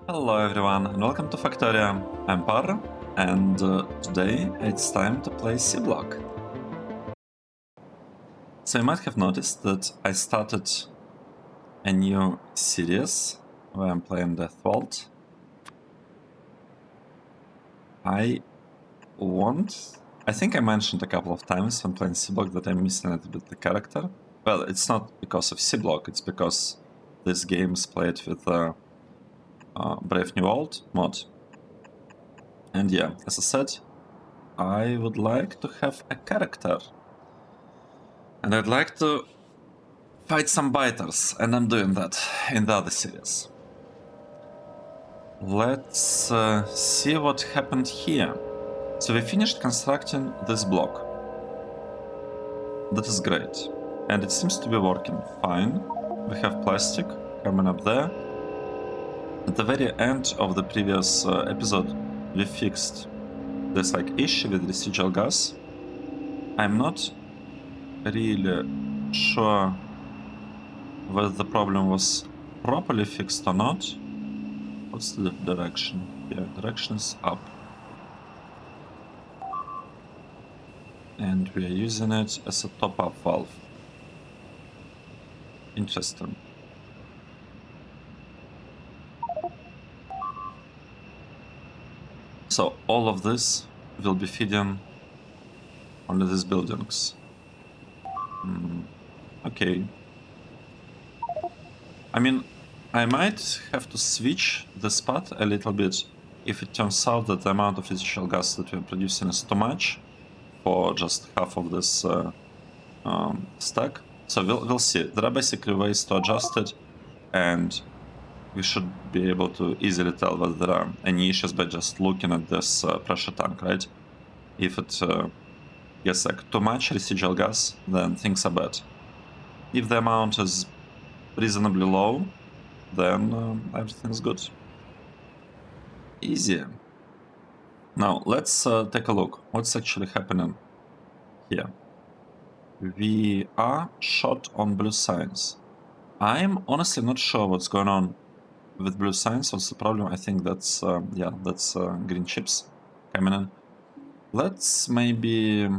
Hello everyone and welcome to Factorio. I'm Par and today it's time to play Seablock. So you might have noticed that I started a new series where I'm playing Death Vault. I think I mentioned a couple of times when playing Seablock that I'm missing a little bit the character. Well, it's not because of Seablock, it's because this game is played with Brave New World mod. And yeah, as I said, I would like to have a character. And I'd like to fight some biters, and I'm doing that in the other series. Let's see what happened here. So we finished constructing this block. That is great. And it seems to be working fine. We have plastic coming up there. At the very end of the previous episode, we fixed this issue with residual gas. I'm not really sure whether the problem was properly fixed or not. What's the direction? Yeah, direction is up. And we are using it as a top-up valve. Interesting. So all of this will be feeding only these buildings. Okay. I mean, I might have to switch the spot a little bit if it turns out that the amount of residual gas that we're producing is too much for just half of this stack. So we'll see. There are basically ways to adjust it, and we should be able to easily tell whether there are any issues by just looking at this pressure tank, right? If it gets too much residual gas, then things are bad. If the amount is reasonably low, then everything's good. Easy. Now let's take a look. What's actually happening here? We are short on blue signs. I'm honestly not sure what's going on with blue signs. What's the problem? I think that's that's green chips coming in. Let's maybe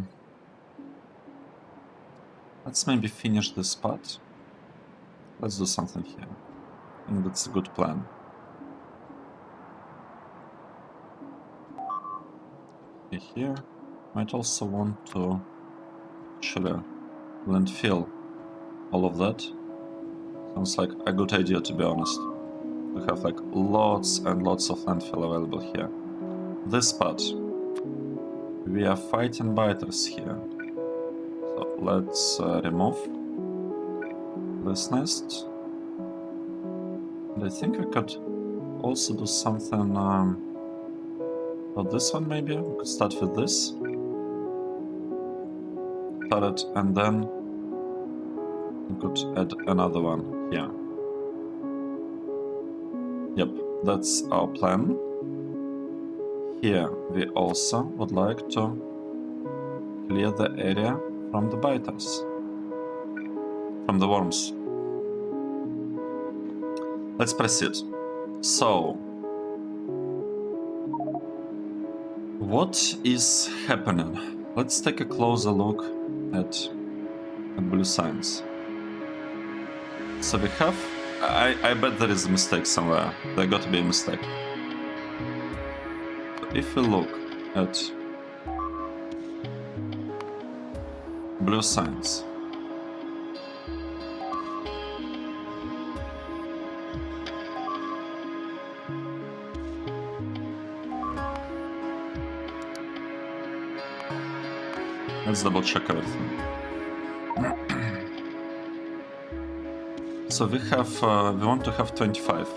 finish this spot. Let's do something here. I think that's a good plan. Here, might also want to actually landfill all of that. Sounds like a good idea, to be honest. We have lots and lots of landfill available here. This spot, we are fighting biters here. So let's remove this nest. And I think we could also do something about this one, maybe. We could start with this. Turret, and then we could add another one here. Yep, that's our plan. Here we also would like to clear the area from the biters, from the worms. Let's proceed. So, what is happening? Let's take a closer look at blue signs. So we have, I bet there is a mistake somewhere. There got to be a mistake. If we look at blue signs, let's double check everything. So we have, we want to have 25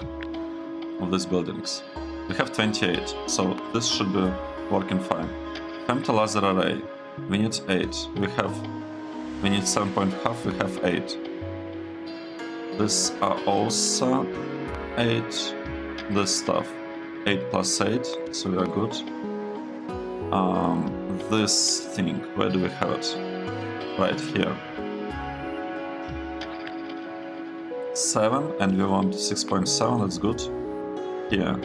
of these buildings. We have 28, so this should be working fine. Femto laser array, we need 8. We need 7.5, we have 8. These are also 8. This stuff, 8 plus 8, so we are good. This thing, where do we have it? Right here. 7, and we want 6.7, that's good. here.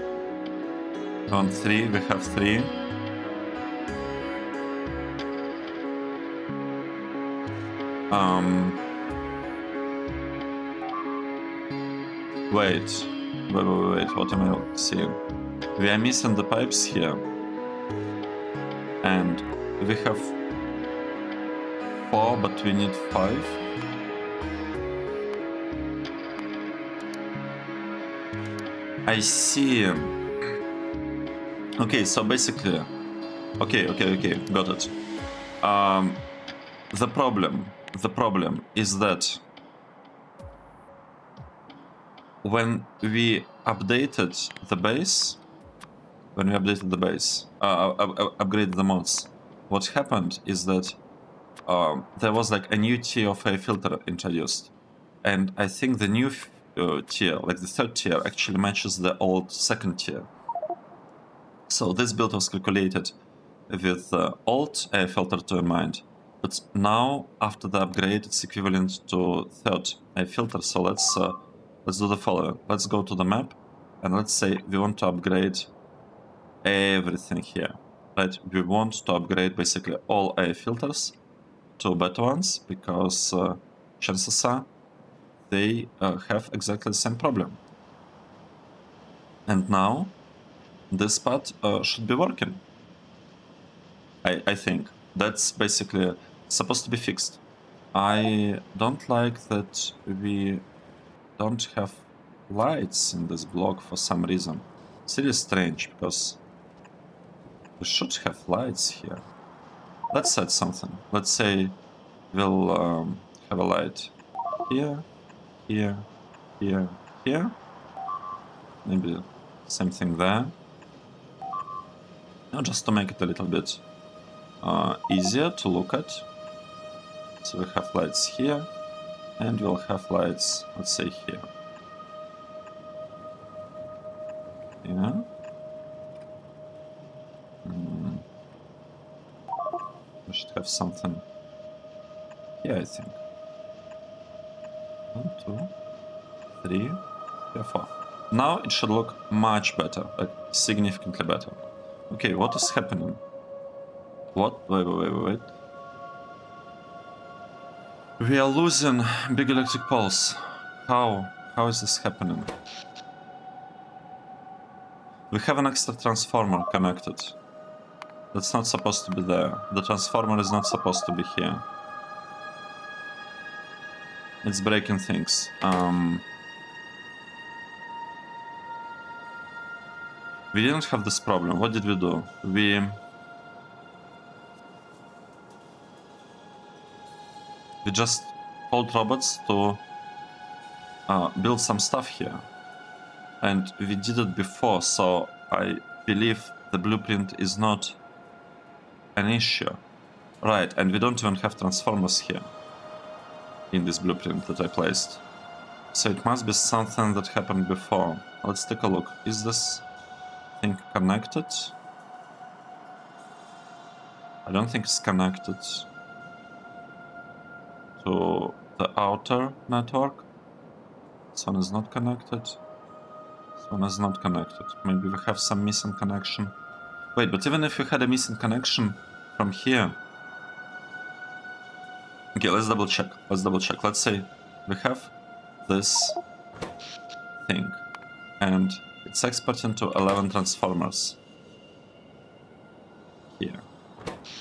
We want 3, we have 3. Wait, what am I seeing? We are missing the pipes here. And we have 4, but we need 5. I see. Okay, so basically, okay, got it. The problem is that when we updated the base, upgraded the mods, what happened is that there was like a new tier of a filter introduced, and I think the new tier, like the 3rd tier, actually matches the old 2nd tier. So this build was calculated with old air filter 2 in mind, but now after the upgrade, it's equivalent to 3rd air filter. So let's do the following. Let's go to the map, and let's say we want to upgrade everything here, right? We want to upgrade basically all air filters to better ones, because chances are they have exactly the same problem. And now this part should be working. I think that's basically supposed to be fixed. I don't like that we don't have lights in this block for some reason. It's really strange, because we should have lights here. Let's set something. Let's say we'll have a light here, here, here, here. Maybe same thing there. Now, just to make it a little bit easier to look at. So we have lights here, and we'll have lights, let's say, here. Yeah. We should have something here, I think. 1, 2, 3, 4. Now it should look much better, like significantly better. Okay, what is happening? What? Wait. We are losing big electric poles. How? How is this happening? We have an extra transformer connected. That's not supposed to be there. The transformer is not supposed to be here. It's breaking things. We didn't have this problem. What did we do? We just told robots to build some stuff here. And we did it before, so I believe the blueprint is not an issue. Right, and we don't even have transformers here in this blueprint that I placed. So it must be something that happened before. Let's take a look. Is this thing connected? I don't think it's connected to the outer network. This one is not connected. This one is not connected. Maybe we have some missing connection. Wait, but even if we had a missing connection from here... Okay, let's double check. Let's say we have this thing, and it's exporting to 11 transformers. Here.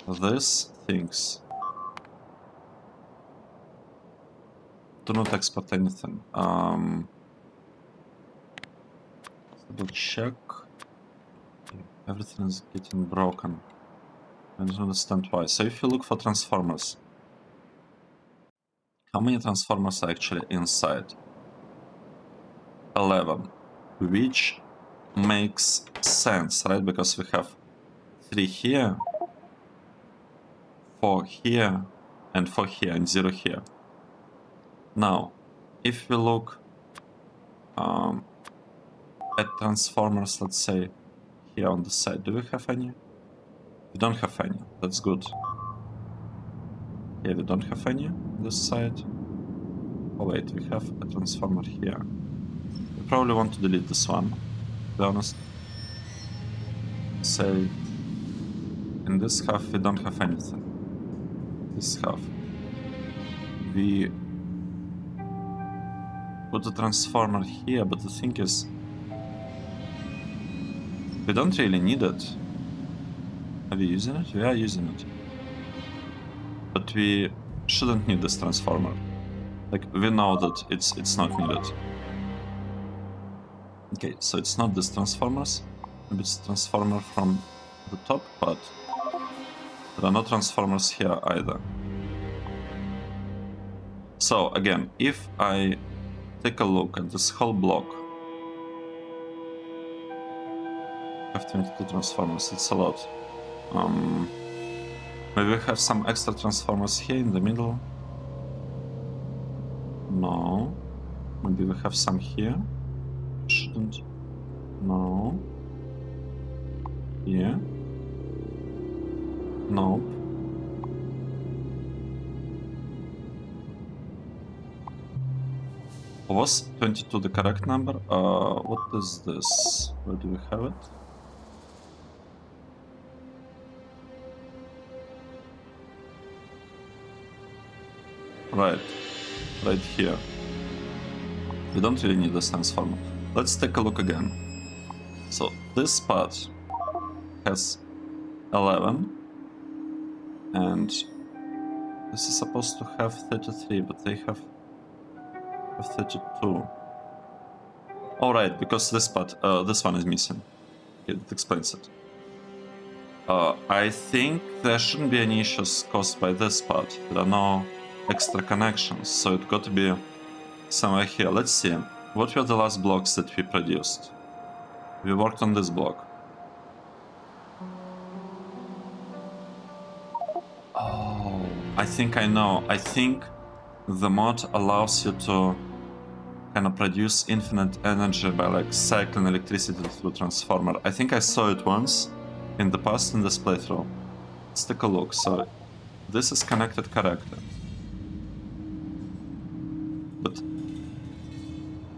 These things do not export anything. Let's double check. Okay, everything is getting broken. I don't understand why. So if you look for transformers, how many transformers are actually inside? 11, which makes sense, right? Because we have 3 here, 4 here, and 4 here, and 0 here. Now, if we look at transformers, let's say, here on the side, do we have any? We don't have any, that's good. Yeah, we don't have any on this side. Oh wait, we have a transformer here. We probably want to delete this one. be honest. Say, in this half we don't have anything. This half. We put a transformer here, but the thing is, we don't really need it. Are we using it? We are using it. But we shouldn't need this transformer. Like, we know that it's not needed. Okay, so it's not this transformers. Maybe it's transformer from the top, but there are no transformers here either. So again, if I take a look at this whole block, I have 22 transformers, it's a lot. Maybe we have some extra transformers here in the middle. No. Maybe we have some here. Shouldn't. No. Here. Nope. Was 22 the correct number? What is this? Where do we have it? Right here. We don't really need this transformer. Let's take a look again. So this part has 11, and this is supposed to have 33, but they have 32. All right, because this part, this one is missing. Okay, that explains it. I think there shouldn't be any issues caused by this part. There are no extra connections, so it got to be somewhere here. Let's see. What were the last blocks that we produced? We worked on this block. Oh, I think I know. I think the mod allows you to kind of produce infinite energy by like cycling electricity through transformer. I think I saw it once in the past in this playthrough. Let's take a look. So this is connected correctly.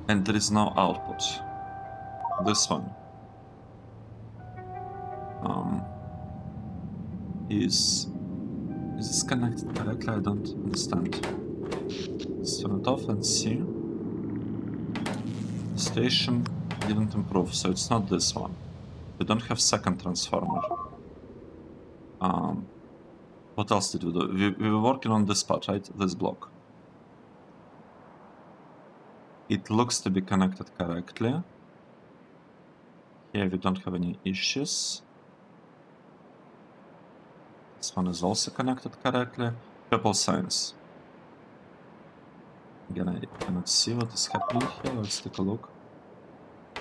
And there is no output. This one is this connected correctly? I don't understand. Let's turn it off and see. The situation didn't improve, so it's not this one. We don't have second transformer. What else did we do? We were working on this part, right? This block. It looks to be connected correctly. Here we don't have any issues. This one is also connected correctly. Purple signs. Again, I cannot see what is happening here. Let's take a look.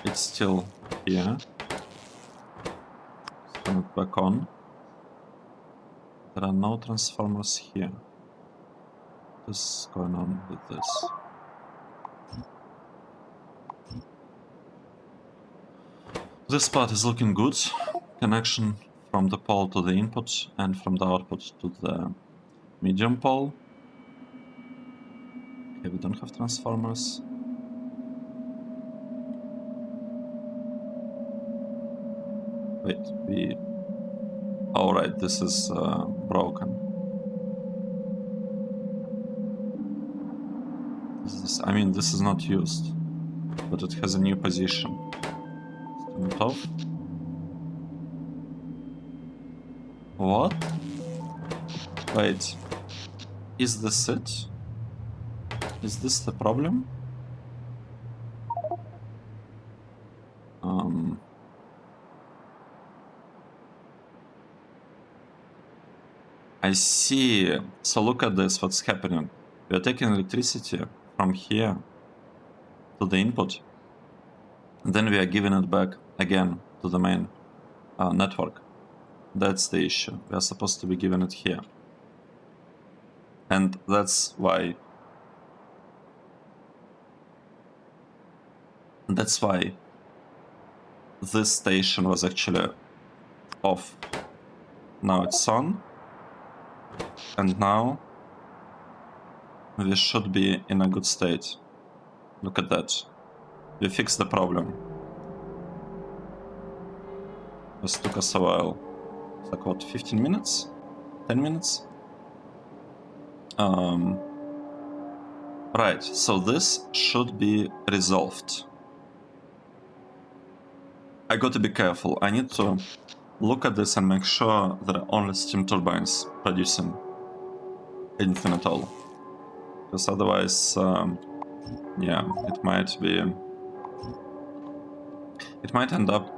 It's still here. Let's turn it back on. There are no transformers here. What is going on with this? This part is looking good. Connection from the pole to the input and from the output to the medium pole. Okay, we don't have transformers. Wait, we... Oh, right, this is broken. I mean, this is not used, but it has a new position. Turn it off. What? Wait, is this it? Is this the problem? I see. So look at this, what's happening. We are taking electricity from here to the input, and then we are giving it back again to the main network. That's the issue. We are supposed to be giving it here. And that's why... That's why this station was actually off. Now it's on. And now we should be in a good state. Look at that. We fixed the problem. This took us a while. It's like what, 15 minutes? 10 minutes? Right, so this should be resolved. I got to be careful. I need to look at this and make sure there are only steam turbines producing anything at all. Because otherwise, yeah, it might end up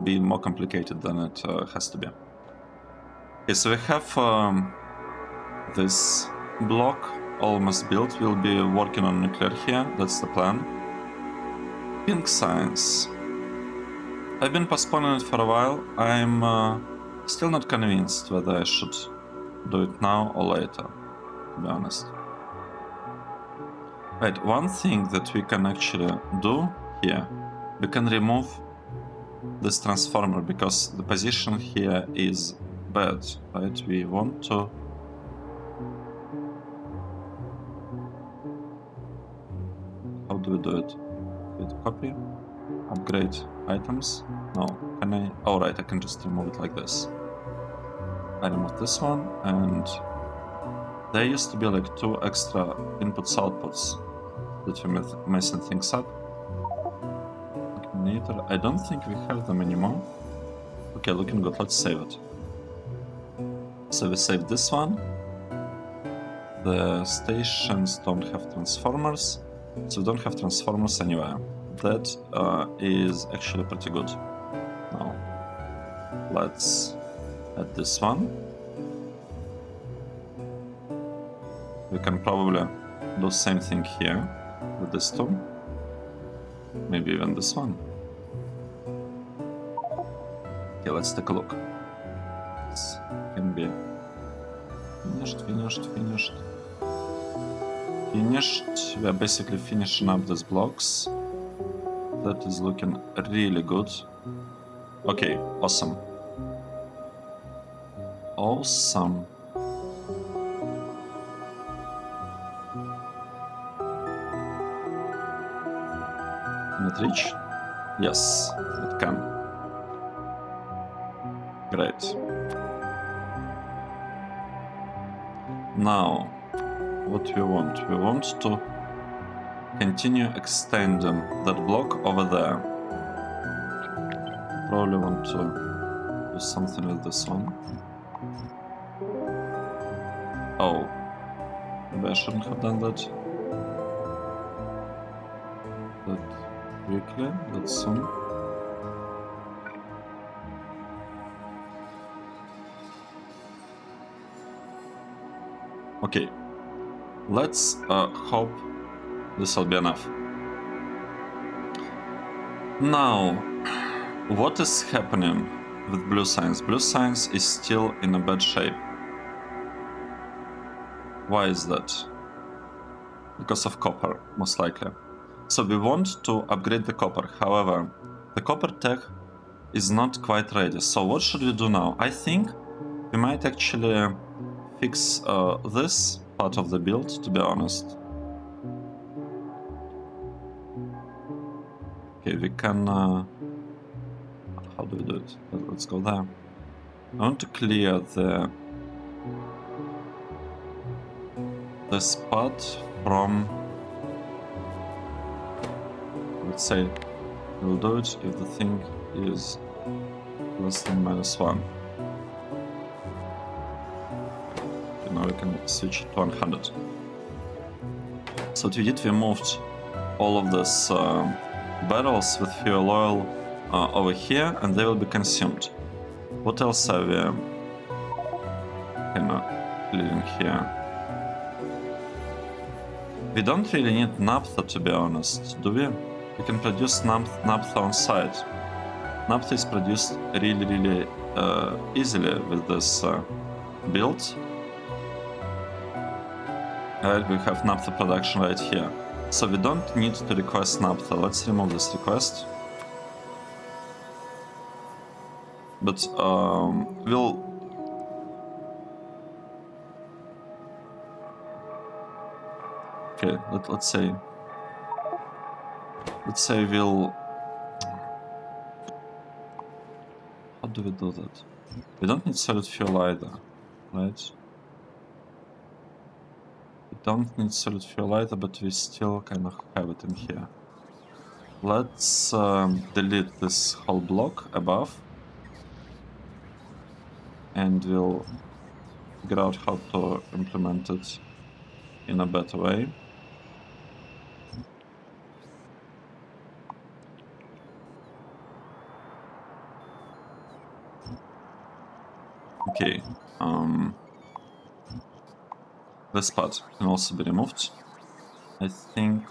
being more complicated than it has to be. Okay, so we have this block almost built. We'll be working on nuclear here. That's the plan. Pink science. I've been postponing it for a while. I'm still not convinced whether I should do it now or later, to be honest. Right, one thing that we can actually do here, we can remove this transformer because the position here is bad, right? We want to... How do we do it? Create copy, upgrade items. No, can I? Oh, right, I can just remove it like this. I remove this one, and there used to be like 2 extra inputs outputs that were messing things up. Combinator, I don't think we have them anymore. Okay, looking good, let's save it. So we saved this one. The stations don't have transformers, so we don't have transformers anywhere. That is actually pretty good. Now, let's add this one. We can probably do the same thing here with this two. Maybe even this one. Okay, let's take a look. This can be finished. We are basically finishing up these blocks. That is looking really good. Okay, awesome. Awesome. Can it reach? Yes, it can. Great. Now, what we want? We want to continue extending that block over there. Probably want to do something with this one. Oh, maybe I shouldn't have done that. That quickly, that soon. Okay, let's hope this will be enough. Now, what is happening with blue science? Blue science is still in a bad shape. Why is that? Because of copper, most likely. So we want to upgrade the copper. However, the copper tech is not quite ready. So what should we do now? I think we might actually fix this part of the build, to be honest. Okay, we can... how do we do it? Let's go there. I want to clear the spot from... Let's say we'll do it if the thing is less than -1. Okay, now we can switch it to 100. So what we did, we moved all of these barrels with fuel oil over here, and they will be consumed. What else are we clearing here? We don't really need naphtha, to be honest, do we? We can produce naphtha on site. Naphtha is produced really easily with this build. Right, we have naphtha production right here. So we don't need to request naphtha. Let's remove this request. But we'll... Okay, let's say we'll... How do we do that? We don't need solid fuel either, right? We don't need solid fuel either, but we still kind of have it in here. Let's delete this whole block above, and we'll figure out how to implement it in a better way. Okay, this part can also be removed. I think,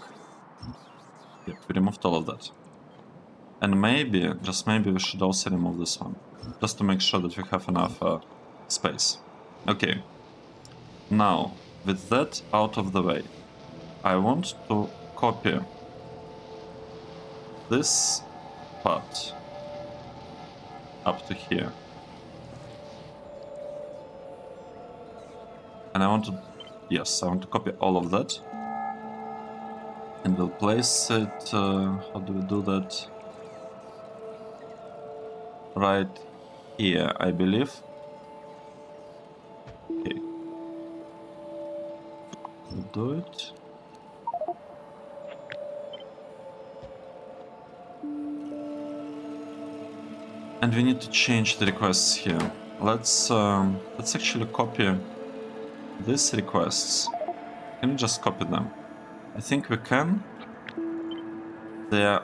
yeah, we removed all of that. And maybe, just maybe, we should also remove this one, just to make sure that we have enough space. Okay, now, with that out of the way, I want to copy this part up to here. And I want to, yes, I want to copy all of that. And we'll place it, how do we do that? Right here, I believe. Okay. We'll do it. And we need to change the requests here. Let's actually copy these requests. Can we just copy them? I think we can. They are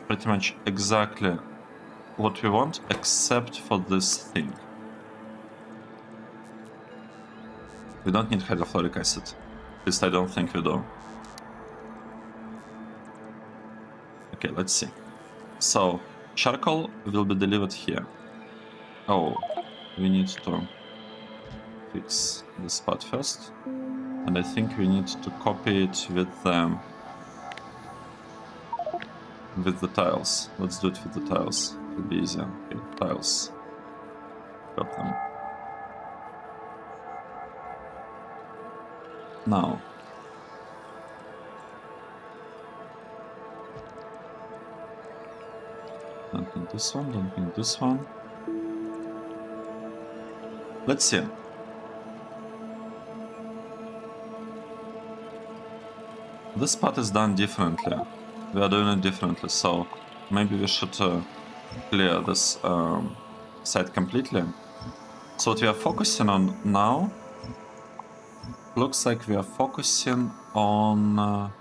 pretty much exactly what we want, except for this thing. We don't need hydrofluoric acid. At least I don't think we do. Okay, let's see. So, charcoal will be delivered here. Oh, we need to fix this part first. And I think we need to copy it with the tiles. Let's do it with the tiles. It'll be easier. Okay, tiles. Got them. Now. Don't need this one, don't need this one. Let's see. This part is done differently. We are doing it differently, so maybe we should clear this side completely. So what we are focusing on now, looks like we are focusing on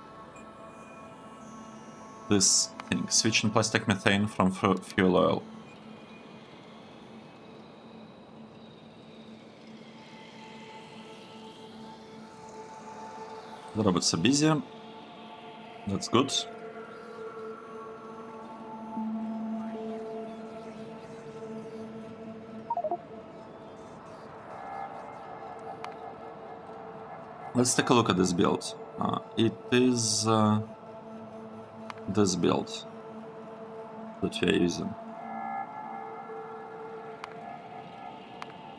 this thing, switching plastic methane from fuel oil. The robots are busy. That's good. Let's take a look at this build. It is this build that we are using.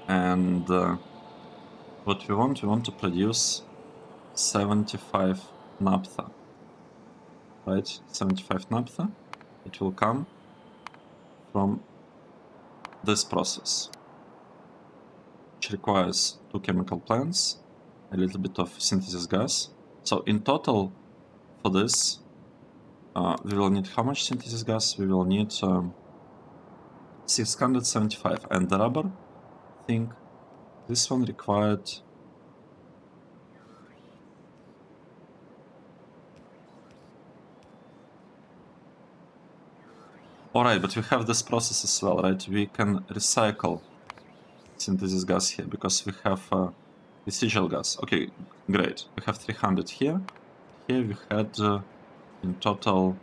And what we want to produce 75 naphtha. Right? 75 naphtha. It will come from this process, which requires 2 chemical plants, a little bit of synthesis gas. So in total for this, we will need how much synthesis gas? We will need 675. And the rubber, I think this one required alright, but we have this process as well, right? We can recycle synthesis gas here because we have residual gas. Okay, great. We have 300 here. Here we had in total.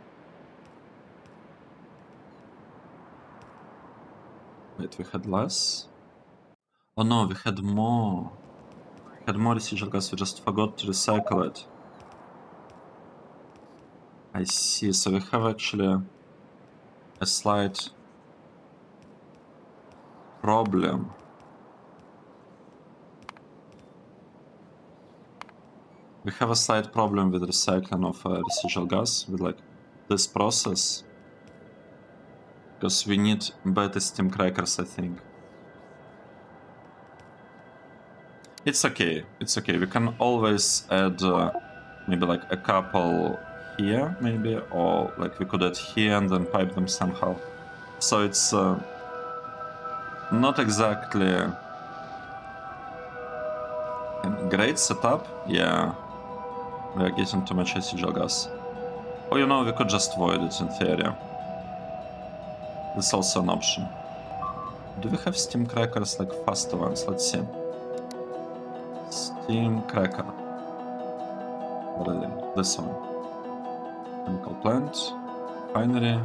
Wait, we had less? Oh no, we had more. We had more residual gas, we just forgot to recycle it. I see, so we have actually a slight problem. We have a slight problem with recycling of residual gas, with like this process. because we need better steam crackers, I think. It's okay, it's okay. We can always add maybe like a couple here, maybe, or like we could add here and then pipe them somehow. So it's not exactly a great setup. Yeah, we are getting too much residual gas. Or, you know, we could just void it in theory. This is also an option. Do we have steam crackers, like faster ones? Let's see. Steam cracker. Really? This one. Chemical plant. Refinery.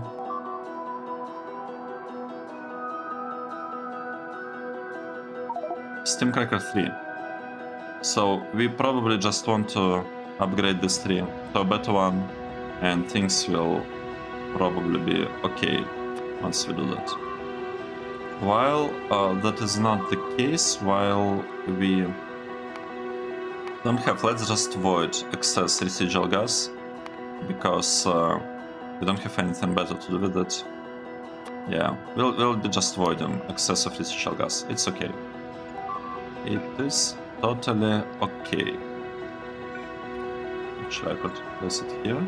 Steam cracker 3. So we probably just want to upgrade this 3 to a better one, and things will probably be okay once we do that. While that is not the case, while we don't have, let's just void excess residual gas, because we don't have anything better to do with it. Yeah, we'll be just voiding excess of residual gas. It's okay. It is totally okay. Actually, I could place it here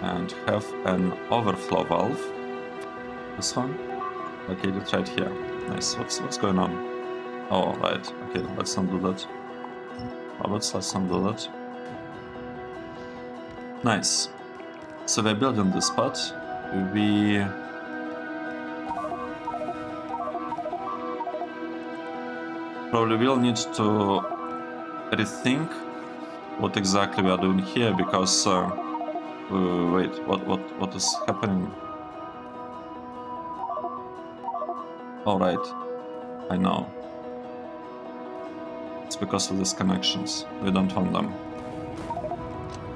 and have an overflow valve. This one. Okay, it's right here. Nice. What's going on? Oh, right. Okay, let's not do that. Robots, let's not do that. Nice. So we're building this part. We probably will need to rethink what exactly we are doing here, because wait, what is happening? All right, I know. It's because of these connections. We don't want them.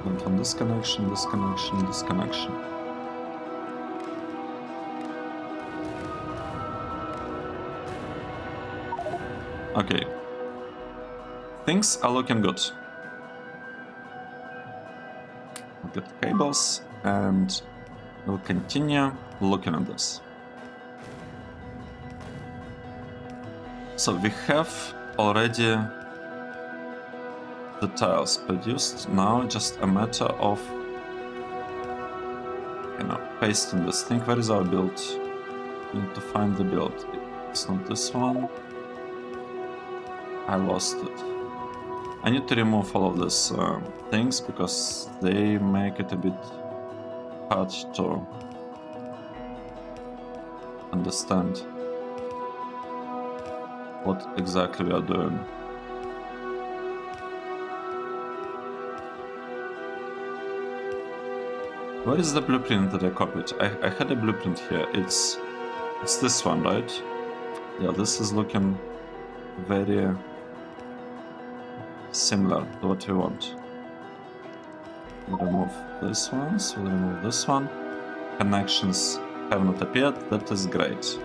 We don't want this connection, this connection, this connection. Okay. Things are looking good. We'll get cables and we'll continue looking at this. So we have already the tiles produced. Now just a matter of, you know, pasting this thing. Where is our build? We need to find the build. It's not this one. I lost it. I need to remove all of these things because they make it a bit hard to understand what exactly we are doing. Where is the blueprint that I copied? I had a blueprint here. It's this one, right? Yeah, this is looking very similar to what we want. We'll remove this one, so we'll remove this one. Connections have not appeared, that is great.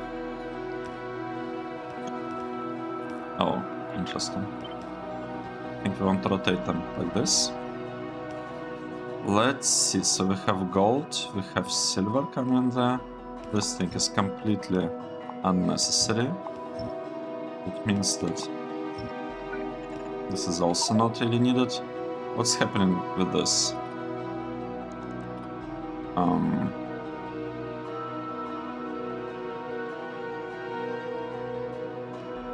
Oh, interesting. I think we want to rotate them like this. Let's see, so we have gold, we have silver coming in there. This thing is completely unnecessary. It means that this is also not really needed. What's happening with this?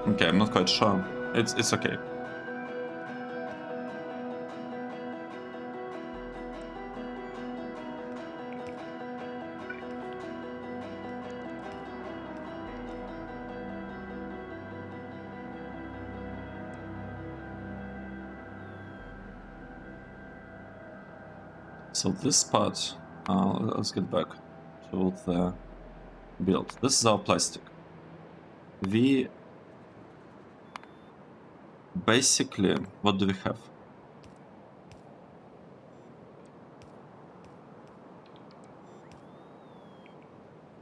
Okay, I'm not quite sure. It's okay. So this part, let's get back to the build. This is our plastic. We basically, what do we have?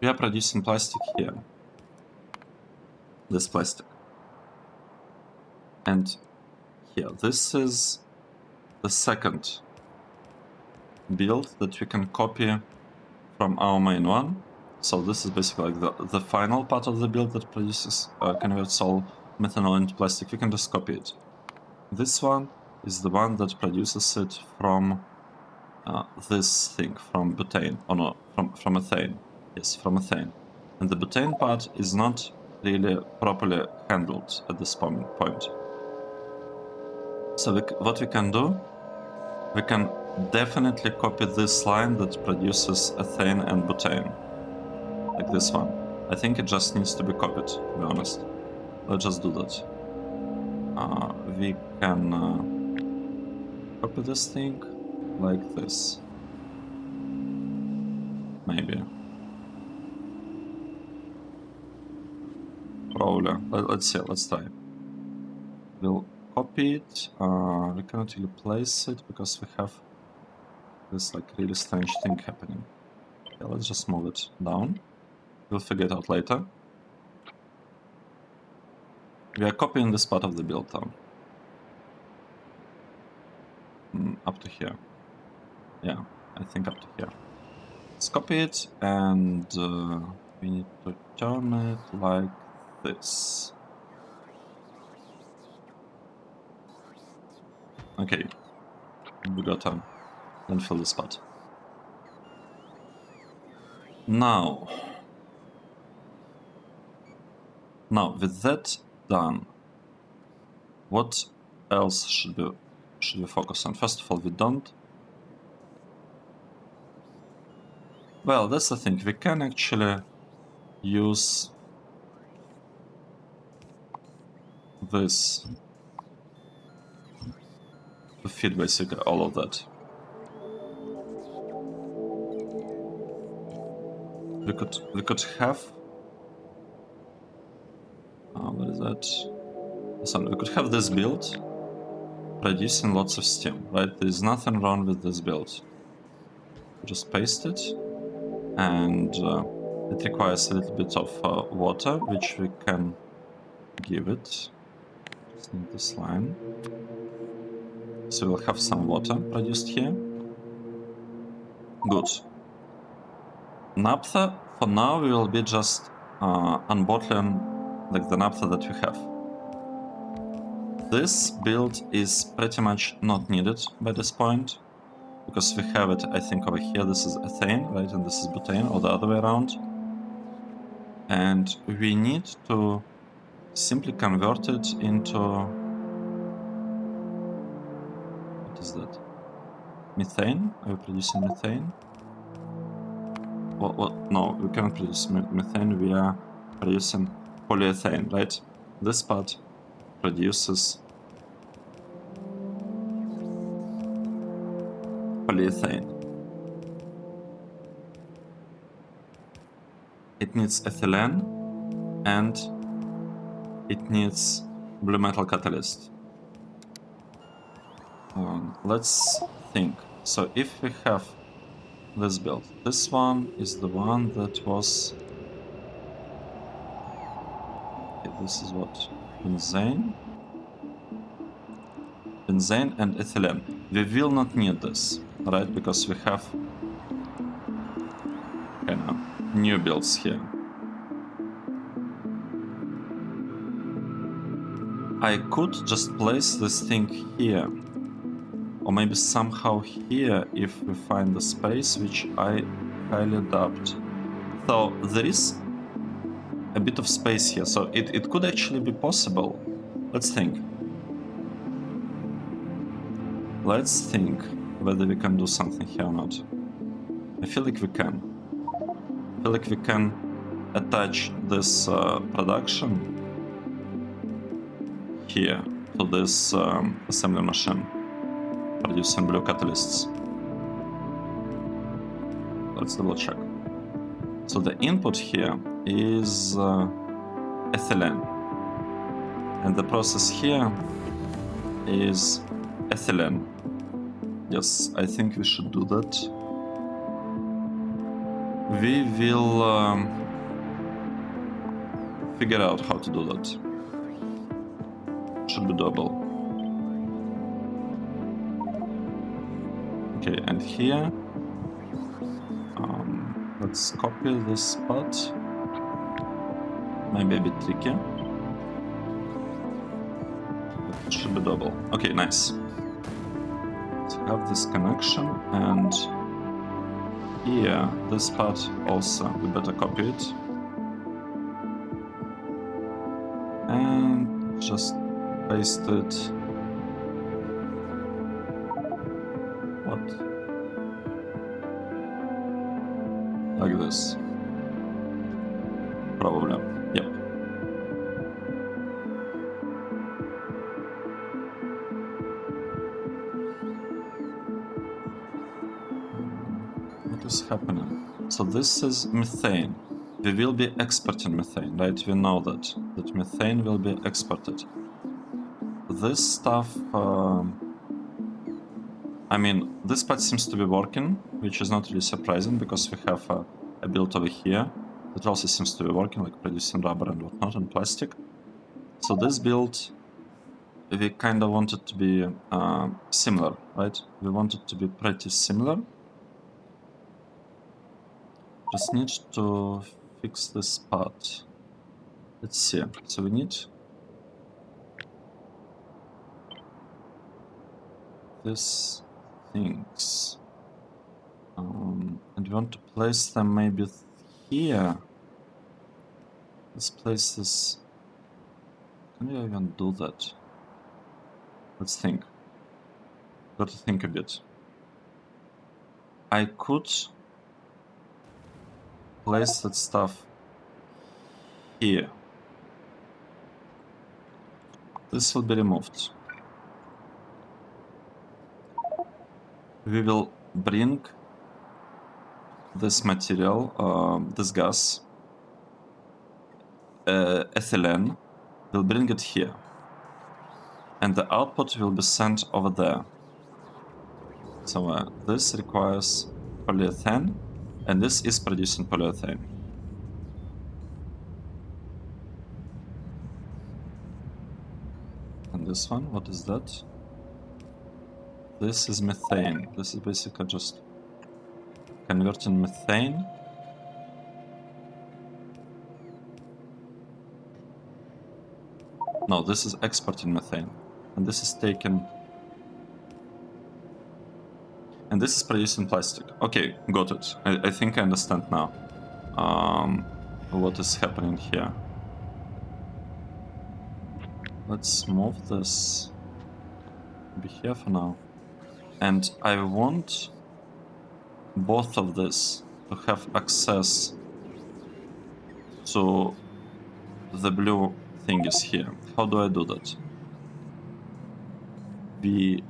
We are producing plastic here. This plastic. And here, this is the second build that we can copy from our main one. So this is basically like the final part of the build that produces converts all methanol into plastic. We can just copy it. This one is the one that produces it from this thing, from butane, or no, from ethane. Yes, from ethane. And the butane part is not really properly handled at this point. So what we can do, we can definitely copy this line that produces ethane and butane, like this one. I think it just needs to be copied, to be honest. Let's just do that. We can copy this thing like this. Maybe. Probably. Let's see, let's try. We'll copy it. We cannot really place it because we have this like really strange thing happening. Okay, let's just move it down. We'll figure it out later. We are copying this part of the build though. Up to here. Yeah, I think up to here. Let's copy it, and we need to turn it like this. Okay, we got to then fill this spot. Now, with that done, what else should we focus on? First of all, we don't. Well, that's the thing. We can actually use this to feed basically all of that. We could have. What is that? So we could have this build producing lots of steam, right? There's nothing wrong with this build. Just paste it, and it requires a little bit of water, which we can give it. Just need this line. So we'll have some water produced here. Good. Naphtha, for now, we will be just unbottling like the naphtha that we have. This build is pretty much not needed by this point, because we have it, I think, over here. This is ethane, right? And this is butane, or the other way around. And we need to simply convert it into... What is that? Methane? Are we producing methane? Well, no, we cannot produce methane. We are producing polyethane, right? This part produces polyethane. It needs ethylene, and it needs blue metal catalyst. Let's think. So if we have this build, this one is the one that was... Okay, this is what? Benzene and ethylene. We will not need this, right? Because we have kind of new builds here. I could just place this thing here, or maybe somehow here if we find the space, which I highly doubt. So there is a bit of space here, so it could actually be possible. Let's think. Let's think whether we can do something here or not. I feel like we can. I feel like we can attach this production here to this assembly machine producing blue catalysts. Let's double check. So the input here is ethylene, and the process here is ethylene. Yes, I think we should do that. We will figure out how to do that. Should be doable. Okay, and here Let's copy this spot. Maybe a bit tricky. But it should be doable. Okay, nice. Let's have this connection, and here, this part also, we better copy it. And just paste it. What? Like this. Probably. Yep. What is happening? So this is methane. We will be exporting methane, right? We know that methane will be exported. This stuff, I mean, this part seems to be working, which is not really surprising because we have a build over here that also seems to be working, like producing rubber and whatnot and plastic. So this build, we kind of want it to be similar, right? We want it to be pretty similar. Just need to fix this part. Let's see. So we need these things. And we want to place them maybe here. Let's place this. Can we even do that? Let's think. Got to think a bit. I could place that stuff here. This will be removed. We will bring this material, this gas, ethylene, we'll bring it here. And the output will be sent over there. So this requires polyethylene, and this is producing polyethylene. And this one, what is that? This is methane. This is basically just converting methane no, this is exporting methane, and this is taken, and this is producing plastic. Okay, got it. I think I understand now what is happening here. Let's move this, be here for now, and I want both of this to have access to the blue thing is here. How do I do that? We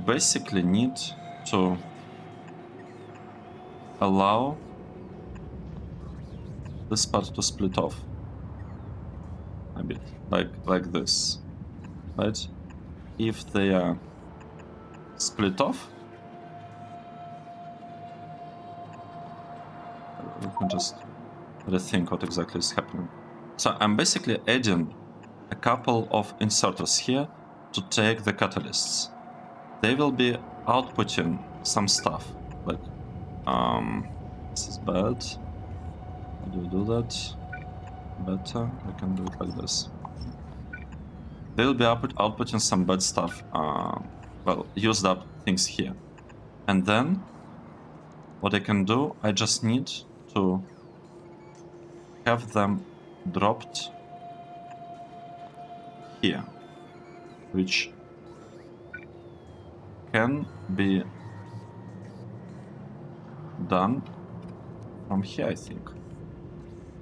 basically need to allow this part to split off a bit, like this, right? If they are split off, we can just rethink what exactly is happening. So I'm basically adding a couple of inserters here to take the catalysts. They will be outputting some stuff, like, this is bad. How do we do that better? I can do it like this. They will be outputting some bad stuff, well, used up things here. And then, what I can do, I just need to have them dropped here, which can be done from here, I think,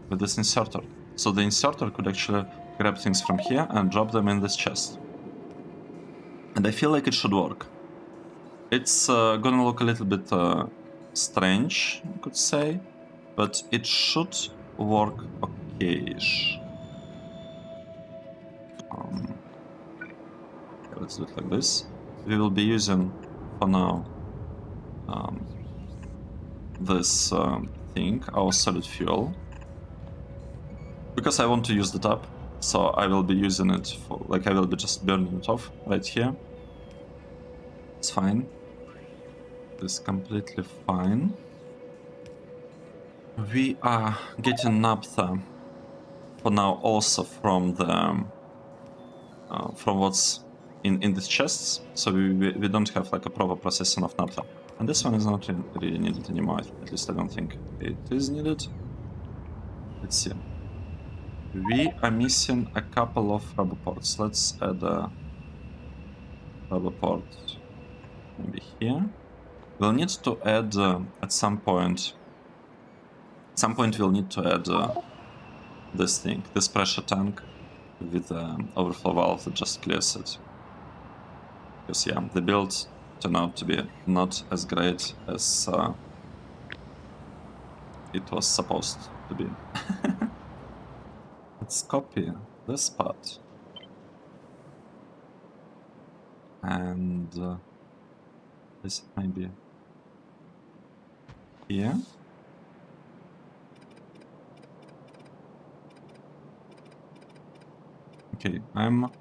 with this inserter. So the inserter could actually grab things from here and drop them in this chest. And I feel like it should work. It's gonna look a little bit strange, I could say, but it should work okay-ish. Okay, let's do it like this. We will be using, for now, this thing, our solid fuel, because I want to use the tap, so I will be using it for, like, I will be just burning it off right here. It's fine. this completely fine. We are getting naphtha for now also from the from what's in these chests, so we don't have like a proper processing of naphtha. And this one is not really needed anymore. At least I don't think it is needed. Let's see. We are missing a couple of rubber ports. Let's add a rubber port maybe here. We'll need to add at some point. At some point we'll need to add this thing, this pressure tank with overflow valve that just clears it. Because yeah, the build turned out to be not as great as it was supposed to be. Let's copy this part. And this maybe here. Okay, I'm not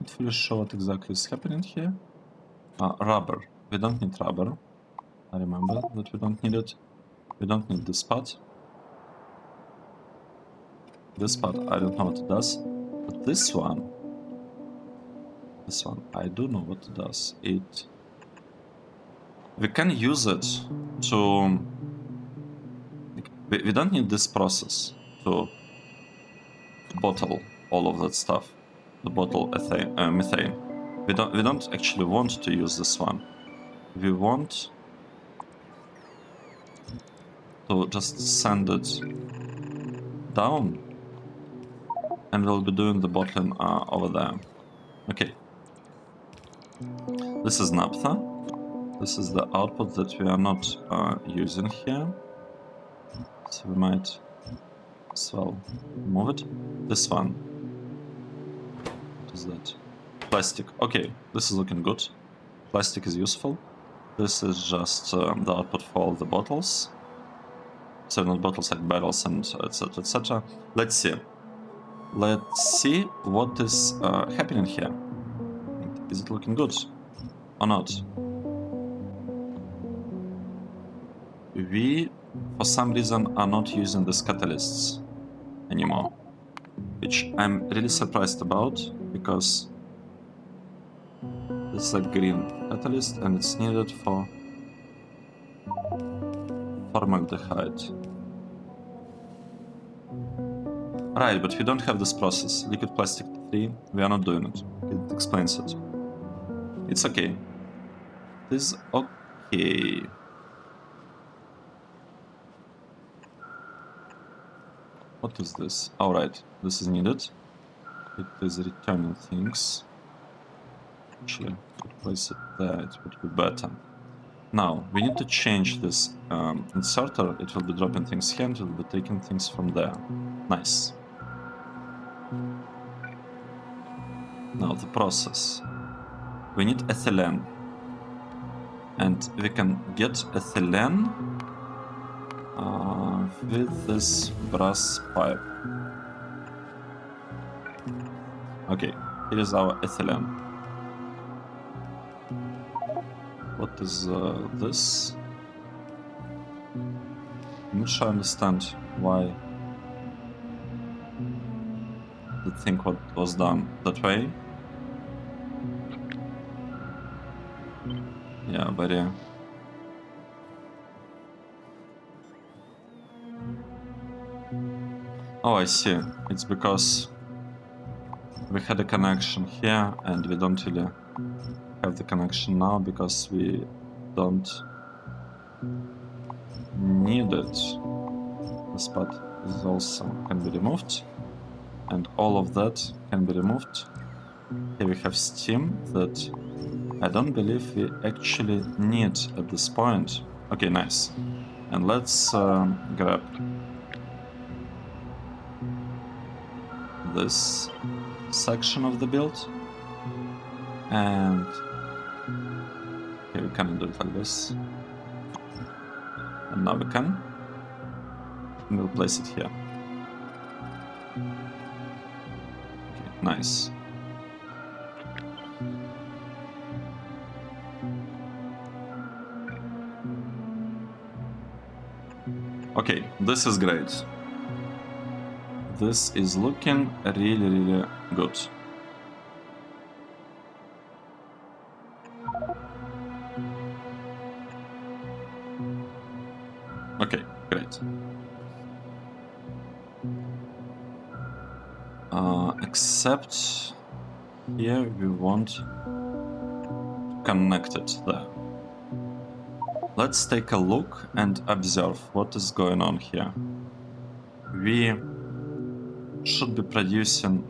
fully sure what exactly is happening here. Rubber. We don't need rubber. I remember that we don't need it. We don't need this part. This part, I don't know what it does. But this one, I do know what it does. We can use it to... We don't need this process to bottle all of that stuff. The bottle methane. We don't actually want to use this one. We want to just send it down, and we'll be doing the bottling over there. Okay. This is naphtha. This is the output that we are not using here. So we might as well move it. This one. What is that? Plastic. Okay, this is looking good. Plastic is useful. This is just the output for all the bottles. So not bottles, like barrels and etc, etc. Let's see. Let's see what is happening here. Is it looking good or not? We, for some reason, are not using these catalysts anymore, which I'm really surprised about, because this is a green catalyst and it's needed for formaldehyde. Right, but we don't have this process. Liquid plastic 3, we are not doing it. It explains it. It's okay. It is okay. What is this? Alright, this is needed. It is returning things. Actually, place it there, it would be better. Now, we need to change this inserter. It will be dropping things here and it will be taking things from there. Nice. Now, the process. We need ethylene. And we can get ethylene with this brass pipe. Okay, here is our ethylene. What is this? I'm not sure I understand why the thing was done that way. Yeah, very... Oh, I see. It's because we had a connection here and we don't really have the connection now because we don't need it. This part is also can be removed, and all of that can be removed. Here we have steam that I don't believe we actually need at this point. Okay, nice. And let's grab this section of the build, and here we can do it like this, and now we can, and we'll place it here. Okay, nice. Okay, this is great. This is looking really good. Okay, great. Except here we want to connect it there. Let's take a look and observe what is going on here. We should be producing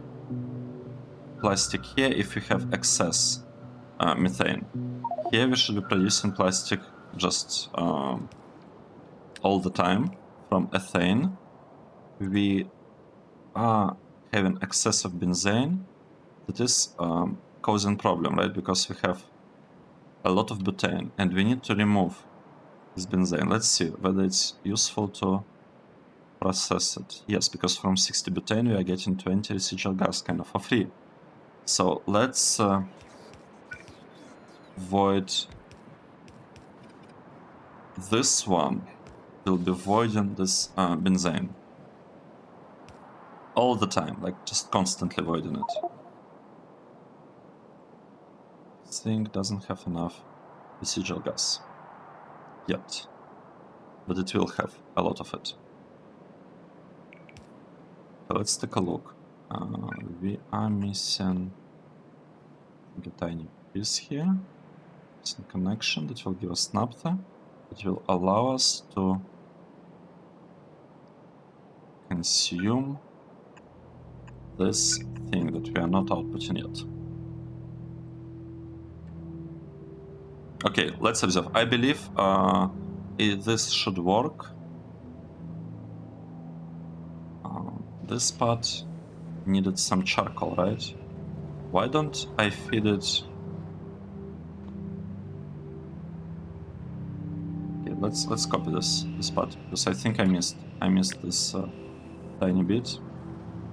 plastic here if we have excess methane. Here we should be producing plastic just all the time from ethane. We are having excess of benzene. That is causing problem, right? Because we have a lot of butane and we need to remove this benzene. Let's see whether it's useful to process it. Yes, because from 60 butane we are getting 20 residual gas kind of for free. So let's void this one. Will be voiding this benzene all the time, like just constantly voiding it. This thing doesn't have enough residual gas yet, but it will have a lot of it. So let's take a look. We are missing a tiny piece here. It's a connection that will give us naphtha. It will allow us to consume this thing that we are not outputting yet. Okay, let's observe. I believe this should work. This part needed some charcoal, right? Why don't I feed it? Okay, let's copy this part because I think I missed this tiny bit.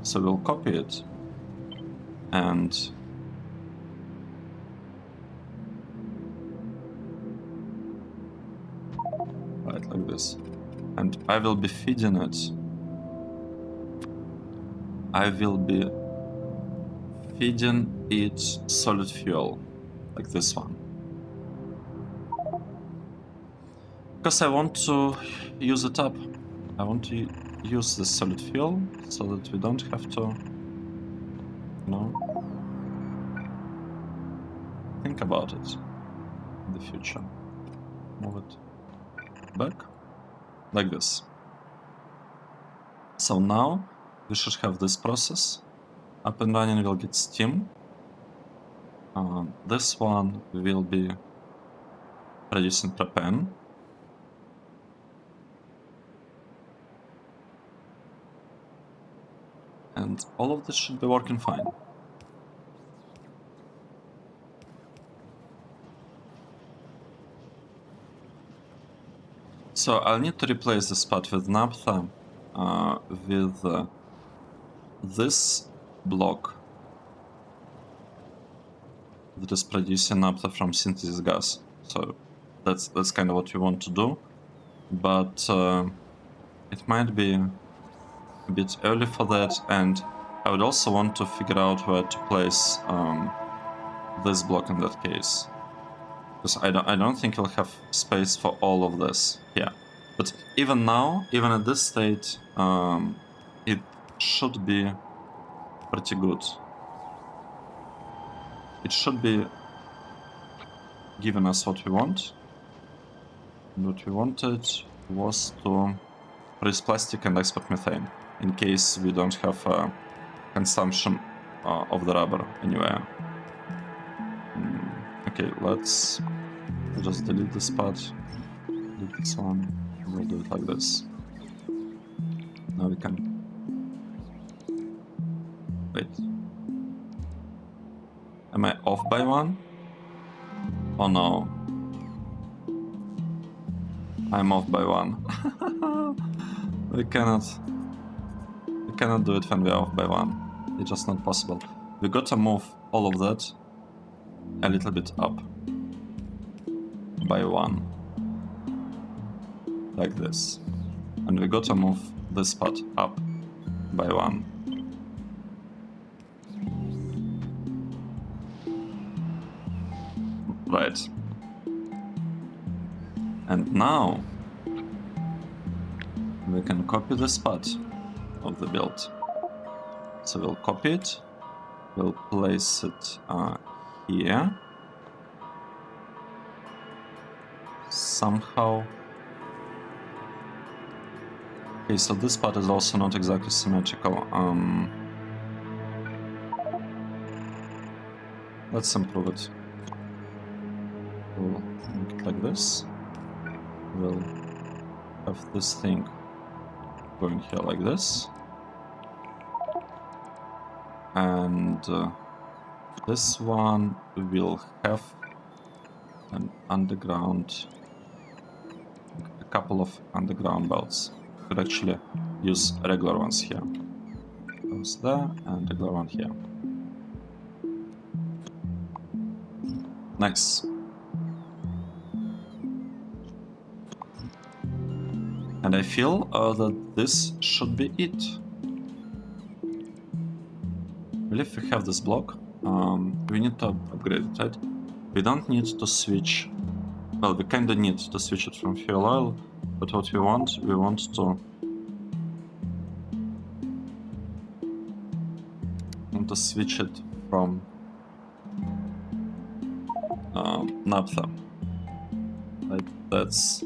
So we'll copy it and right like this, and I will be feeding it. I will be feeding it solid fuel, like this one. Because I want to use it up. I want to use this solid fuel so that we don't have to, you know, think about it in the future. Move it back, like this. So now we should have this process up and running. We'll get steam. This one will be producing propane. And all of this should be working fine. So I'll need to replace this part with naphtha with this block that is producing naphtha from synthesis gas. So that's kind of what we want to do, but it might be a bit early for that, and I would also want to figure out where to place this block in that case, because I don't think we'll have space for all of this here. But even now, even at this state, it should be pretty good. It should be giving us what we want. And what we wanted was to produce plastic and export methane, in case we don't have consumption of the rubber anywhere. Okay, let's just delete this part, delete this one, we'll do it like this. Now we can... Wait. Am I off by one? Oh no. I'm off by one. We cannot do it when we are off by one. It's just not possible. We gotta move all of that a little bit up by one, like this. And we gotta move this part up by 1. Right. And now we can copy this part of the build. So we'll copy it, we'll place it here. Somehow. Okay, so this part is also not exactly symmetrical. Let's improve it. We'll make it like this. We'll have this thing going here like this. And this one will have an underground, a couple of underground belts. You could actually use regular ones here. Goes there and regular one here. Nice. And I feel that this should be it. Well, if we have this block, we need to upgrade it, right? We don't need to switch. Well, we kinda need to switch it from fuel oil, but what we want to switch it from naphtha. Like that's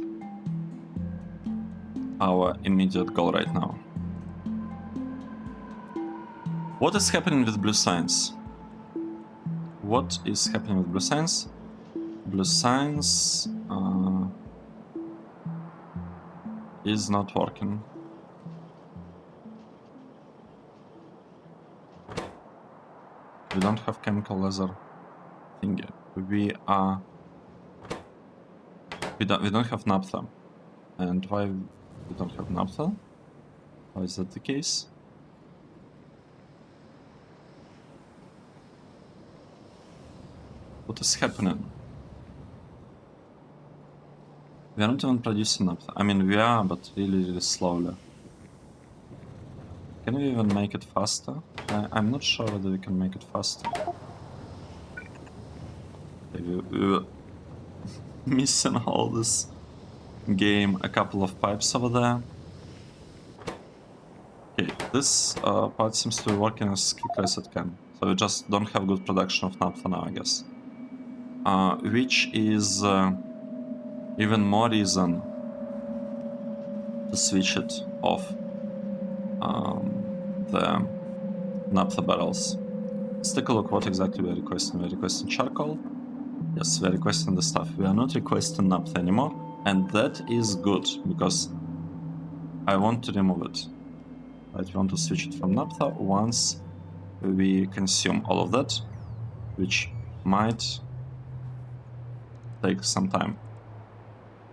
our immediate goal right now. What is happening with blue signs? What is happening with blue signs? Blue signs is not working. We don't have chemical laser thingy. We don't have naphtha. And why we don't have naphtha? Why is that the case? What is happening? We are not even producing naphtha. I mean, we are, but really, really slowly. Can we even make it faster? I'm not sure whether we can make it faster. Okay, we were missing all this game, a couple of pipes over there. Okay, this part seems to be working as quickly as it can. So we just don't have good production of naphtha now, I guess. Which is even more reason to switch it off the naphtha barrels. Let's take a look what exactly we're requesting. We're requesting charcoal. Yes, we're requesting the stuff. We are not requesting naphtha anymore, and that is good because I want to remove it. Right, we want to switch it from naphtha once we consume all of that, which might take some time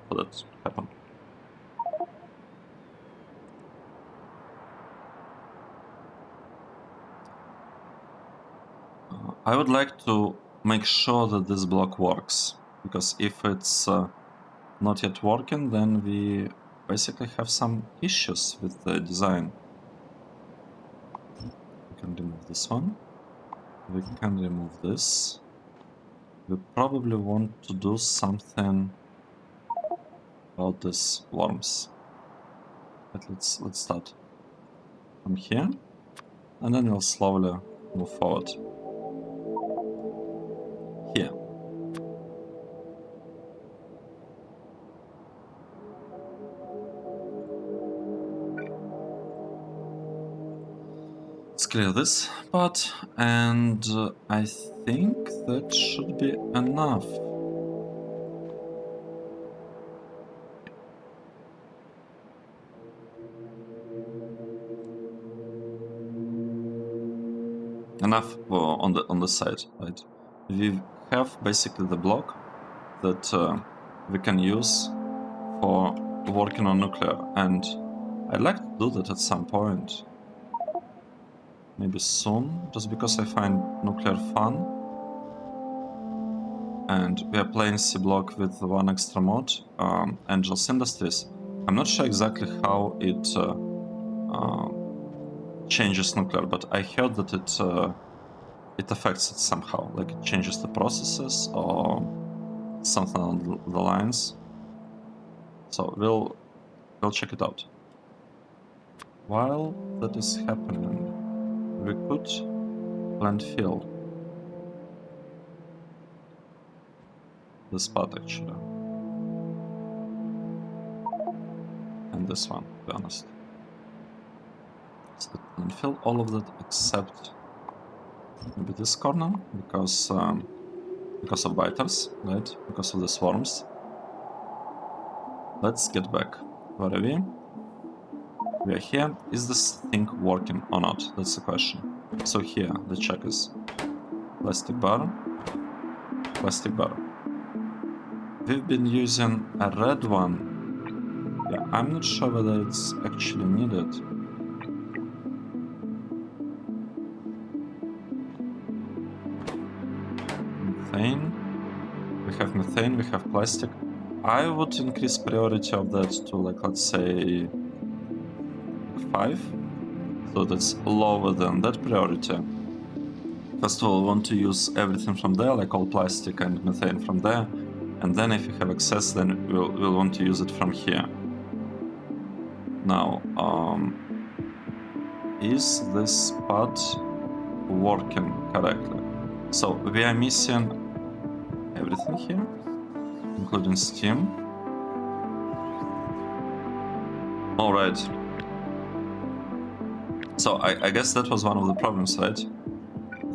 for that to happen. I would like to make sure that this block works, because if it's not yet working, then we basically have some issues with the design. We can remove this one. We can remove this. We probably want to do something about these worms. But let's start from here, and then we'll slowly move forward. Here. Let's clear this part, and I think that should be enough. Enough on the side, right? We have basically the block that we can use for working on nuclear, and I'd like to do that at some point. Maybe soon, just because I find nuclear fun. And we are playing Seablock with one extra mod, Angels Industries. I'm not sure exactly how it changes nuclear, but I heard that it affects it somehow, like it changes the processes or something along the lines. So we'll check it out. While that is happening, we could plant fill the spot actually, and this one, to be honest. So plant fill all of that except maybe this corner because of biters, right? Because of the swarms. Let's get back. Where are we? We are here. Is this thing working or not? That's the question. So here, the check is plastic bar, plastic bar. We've been using a red one. Yeah, I'm not sure whether it's actually needed. Methane. We have methane, we have plastic. I would increase priority of that to, like, let's say 5. So that's lower than that priority. First of all, we want to use everything from there, like all plastic and methane from there. And then if we have excess, then we'll want to use it from here. Now, is this spot working correctly? So we are missing everything here, including steam. All right. So I guess that was one of the problems, right?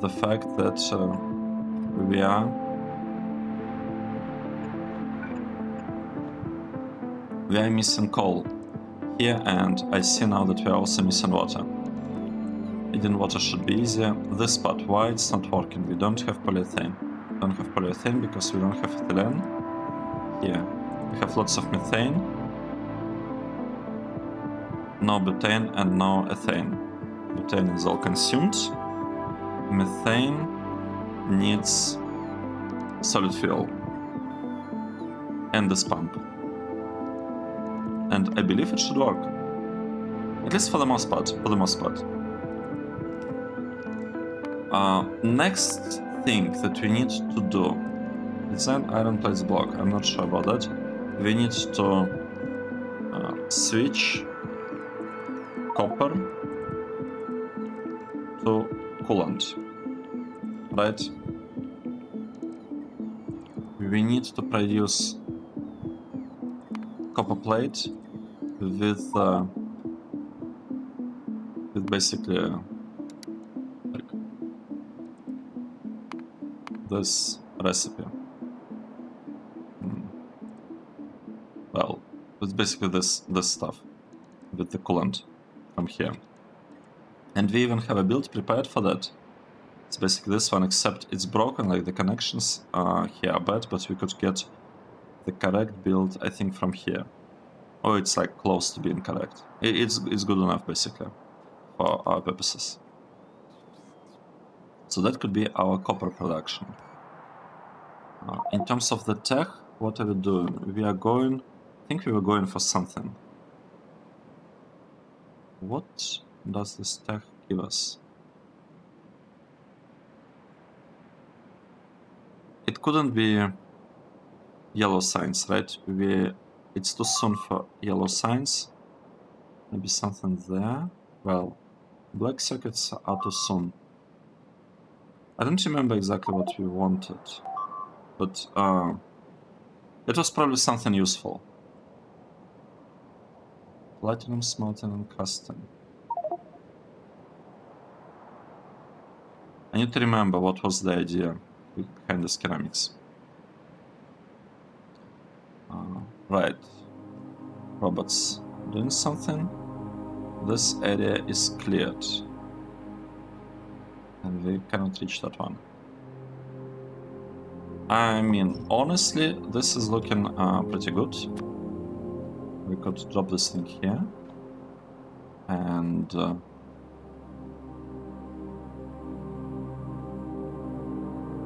The fact that we are missing coal here, and I see now that we are also missing water. Adding water should be easier. This part, why it's not working? We don't have polyethylene. We don't have polyethylene because we don't have ethylene. Here, we have lots of methane. No butane and no ethane. Butane is all consumed. Methane needs solid fuel and this pump. And I believe it should work. At least for the most part. Next thing that we need to do, design iron plates block. I'm not sure about that. We need to switch copper to coolant, right? We need to produce copper plate with basically like this recipe. Well, it's basically this stuff with the coolant from here. And we even have a build prepared for that. It's basically this one, except it's broken, like the connections here are bad, but we could get the correct build, I think, from here. Or it's like close to being correct. It's good enough, basically, for our purposes. So that could be our copper production. In terms of the tech, what are we doing? We are going... I think we were going for something. What does this tech give us? It couldn't be yellow signs, right? It's too soon for yellow signs. Maybe something there. Well, black circuits are too soon. I don't remember exactly what we wanted, but it was probably something useful. Platinum smelting and casting. I need to remember what was the idea behind the ceramics. Right. Robots doing something. This area is cleared. And we cannot reach that one. I mean, honestly, this is looking pretty good. We could drop this thing here. And...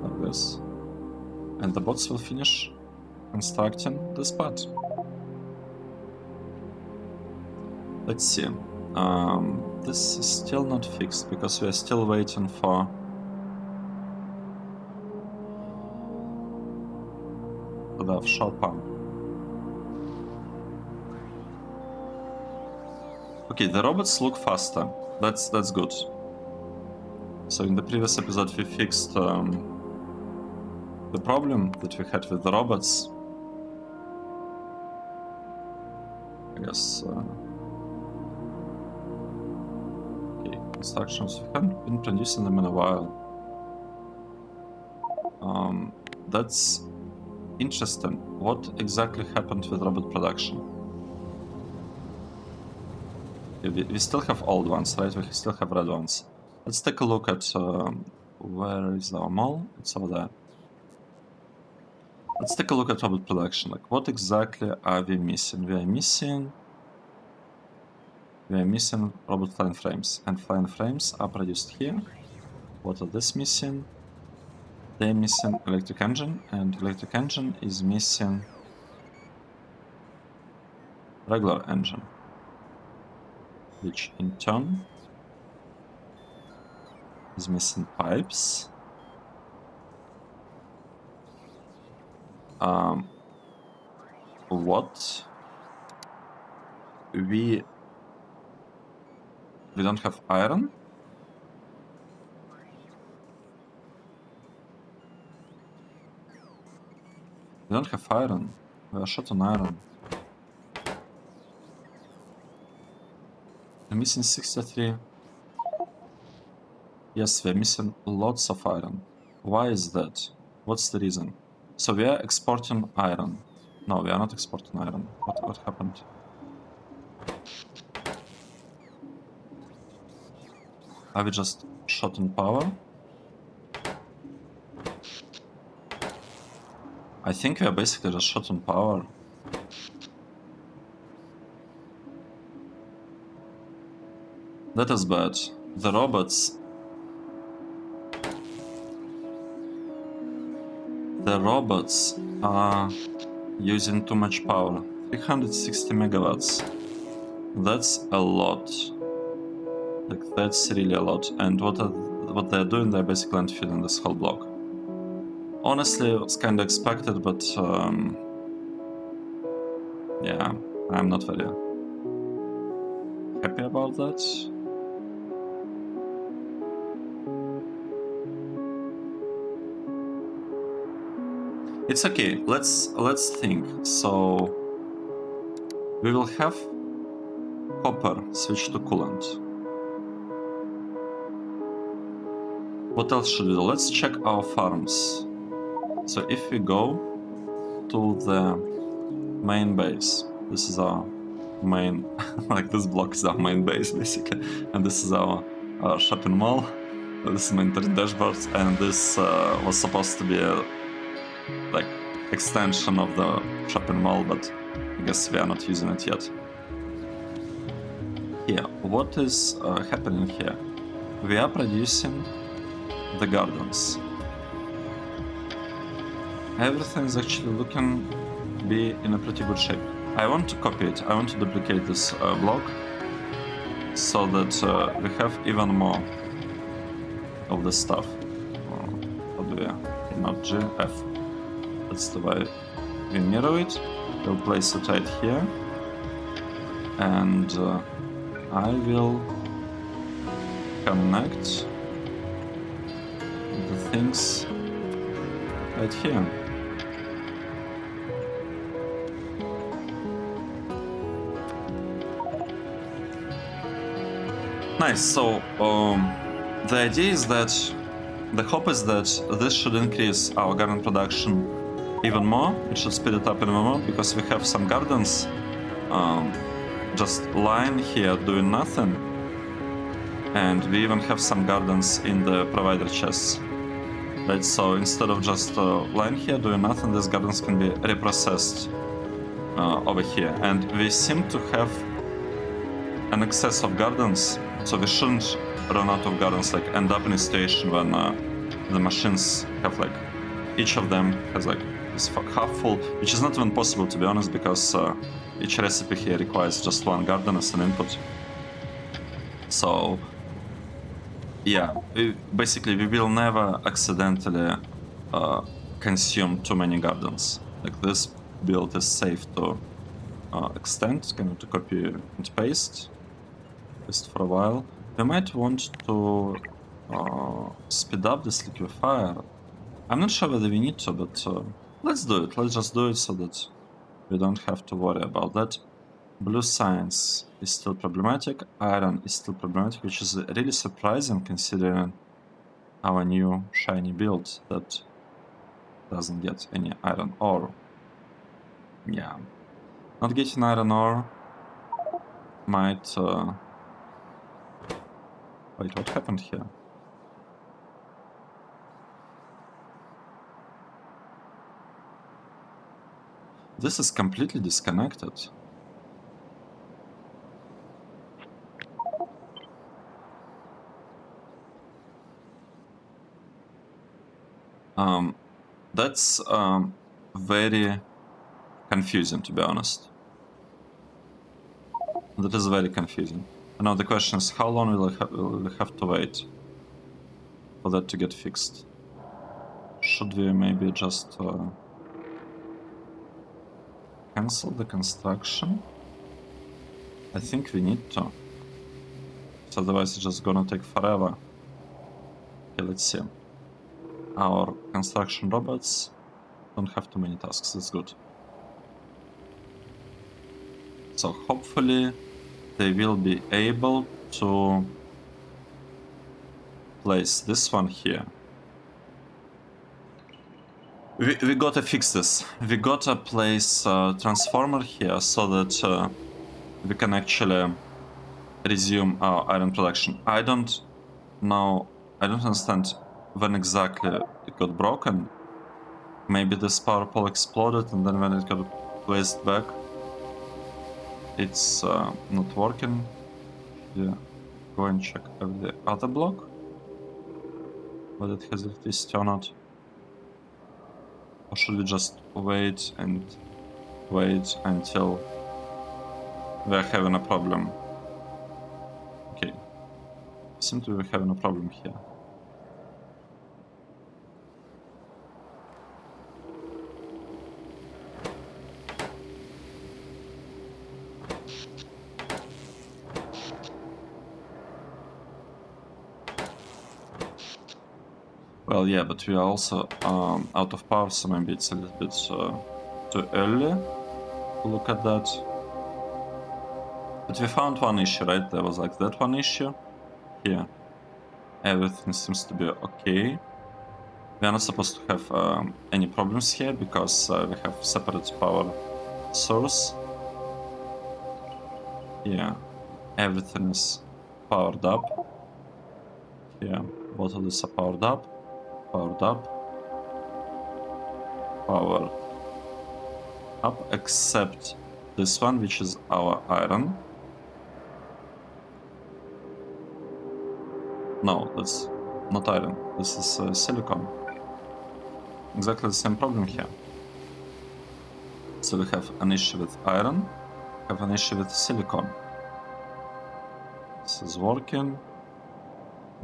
like this. And the bots will finish constructing this part. Let's see. This is still not fixed because we are still waiting for the offshore pump. Okay, the robots look faster. That's good. So in the previous episode we fixed the problem that we had with the robots. I guess. Okay, instructions. We haven't been producing them in a while. That's interesting. What exactly happened with robot production? We still have old ones, right? We still have red ones. Let's take a look at where is our mall? It's over there. Let's take a look at robot production. Like, what exactly are we missing? We are missing robot flying frames, and flying frames are produced here. What are these missing? They're missing electric engine, and electric engine is missing regular engine, which in turn is missing pipes. What? We don't have iron? We don't have iron. We are short on iron. We're missing 63. Yes, we're missing lots of iron. Why is that? What's the reason? So we are exporting iron. No, we are not exporting iron. What happened? Are we just short on power? I think we are basically just short on power. That is bad. The robots are using too much power. 360 megawatts. That's a lot. Like, that's really a lot. And what they're doing, they're basically unfilling this whole block. Honestly, it's kind of expected, but yeah, I'm not very happy about that. It's okay. Let's think. So we will have copper switch to coolant. What else should we do? Let's check our farms. So if we go to the main base, this is our main, like this block is our main base basically, and this is our shopping mall. This is my internet dashboard, and this was supposed to be a like extension of the shopping mall, but I guess we are not using it yet. Here, what is happening here? We are producing the gardens. Everything is actually looking to be in a pretty good shape. I want to copy it. I want to duplicate this block so that we have even more of this stuff. How do we? Not G, F. That's the way we mirror it. We'll place it right here, and I will connect the things right here. Nice. So the idea is that the hope is that this should increase our garden production even more. It should speed it up even more because we have some gardens just lying here doing nothing, and we even have some gardens in the provider chests. Right, so instead of just lying here doing nothing, these gardens can be reprocessed over here, and we seem to have an excess of gardens, so we shouldn't run out of gardens, like end up in a situation when the machines have like, each of them has like is half full, which is not even possible to be honest, because each recipe here requires just one garden as an input. So yeah, basically we will never accidentally consume too many gardens. Like this build is safe to extend, kind of to copy and paste, just for a while. We might want to speed up this liquefier. I'm not sure whether we need to, but let's do it. Let's just do it so that we don't have to worry about that. Blue science is still problematic. Iron is still problematic, which is really surprising considering our new shiny build that doesn't get any iron ore. Yeah. Not getting iron ore might... Wait, what happened here? This is completely disconnected. That's very confusing, to be honest. That is very confusing. And now the question is, how long will we have to wait for that to get fixed? Should we maybe just cancel the construction? I think we need to. So otherwise it's just gonna take forever. Okay, let's see. Our construction robots don't have too many tasks, that's good. So hopefully they will be able to place this one here. We gotta fix this. We gotta place a transformer here so that we can actually resume our iron production. I don't know, I don't understand when exactly it got broken. Maybe this power pole exploded and then when it got placed back, it's not working. Yeah, go and check every other block, but it has at least turned out. Or should we just wait until we're having a problem? Okay, seem to be having a problem here. Well, yeah, but we are also out of power, so maybe it's a little bit too early to look at that. But we found one issue, right? There was like that one issue. Here, everything seems to be okay. We are not supposed to have any problems here because we have separate power source. Yeah, everything is powered up. Here, both of these are powered up. Powered up, powered up, except this one, which is our iron. No, that's not iron, this is silicon. Exactly the same problem here. So we have an issue with iron, we have an issue with silicon. This is working,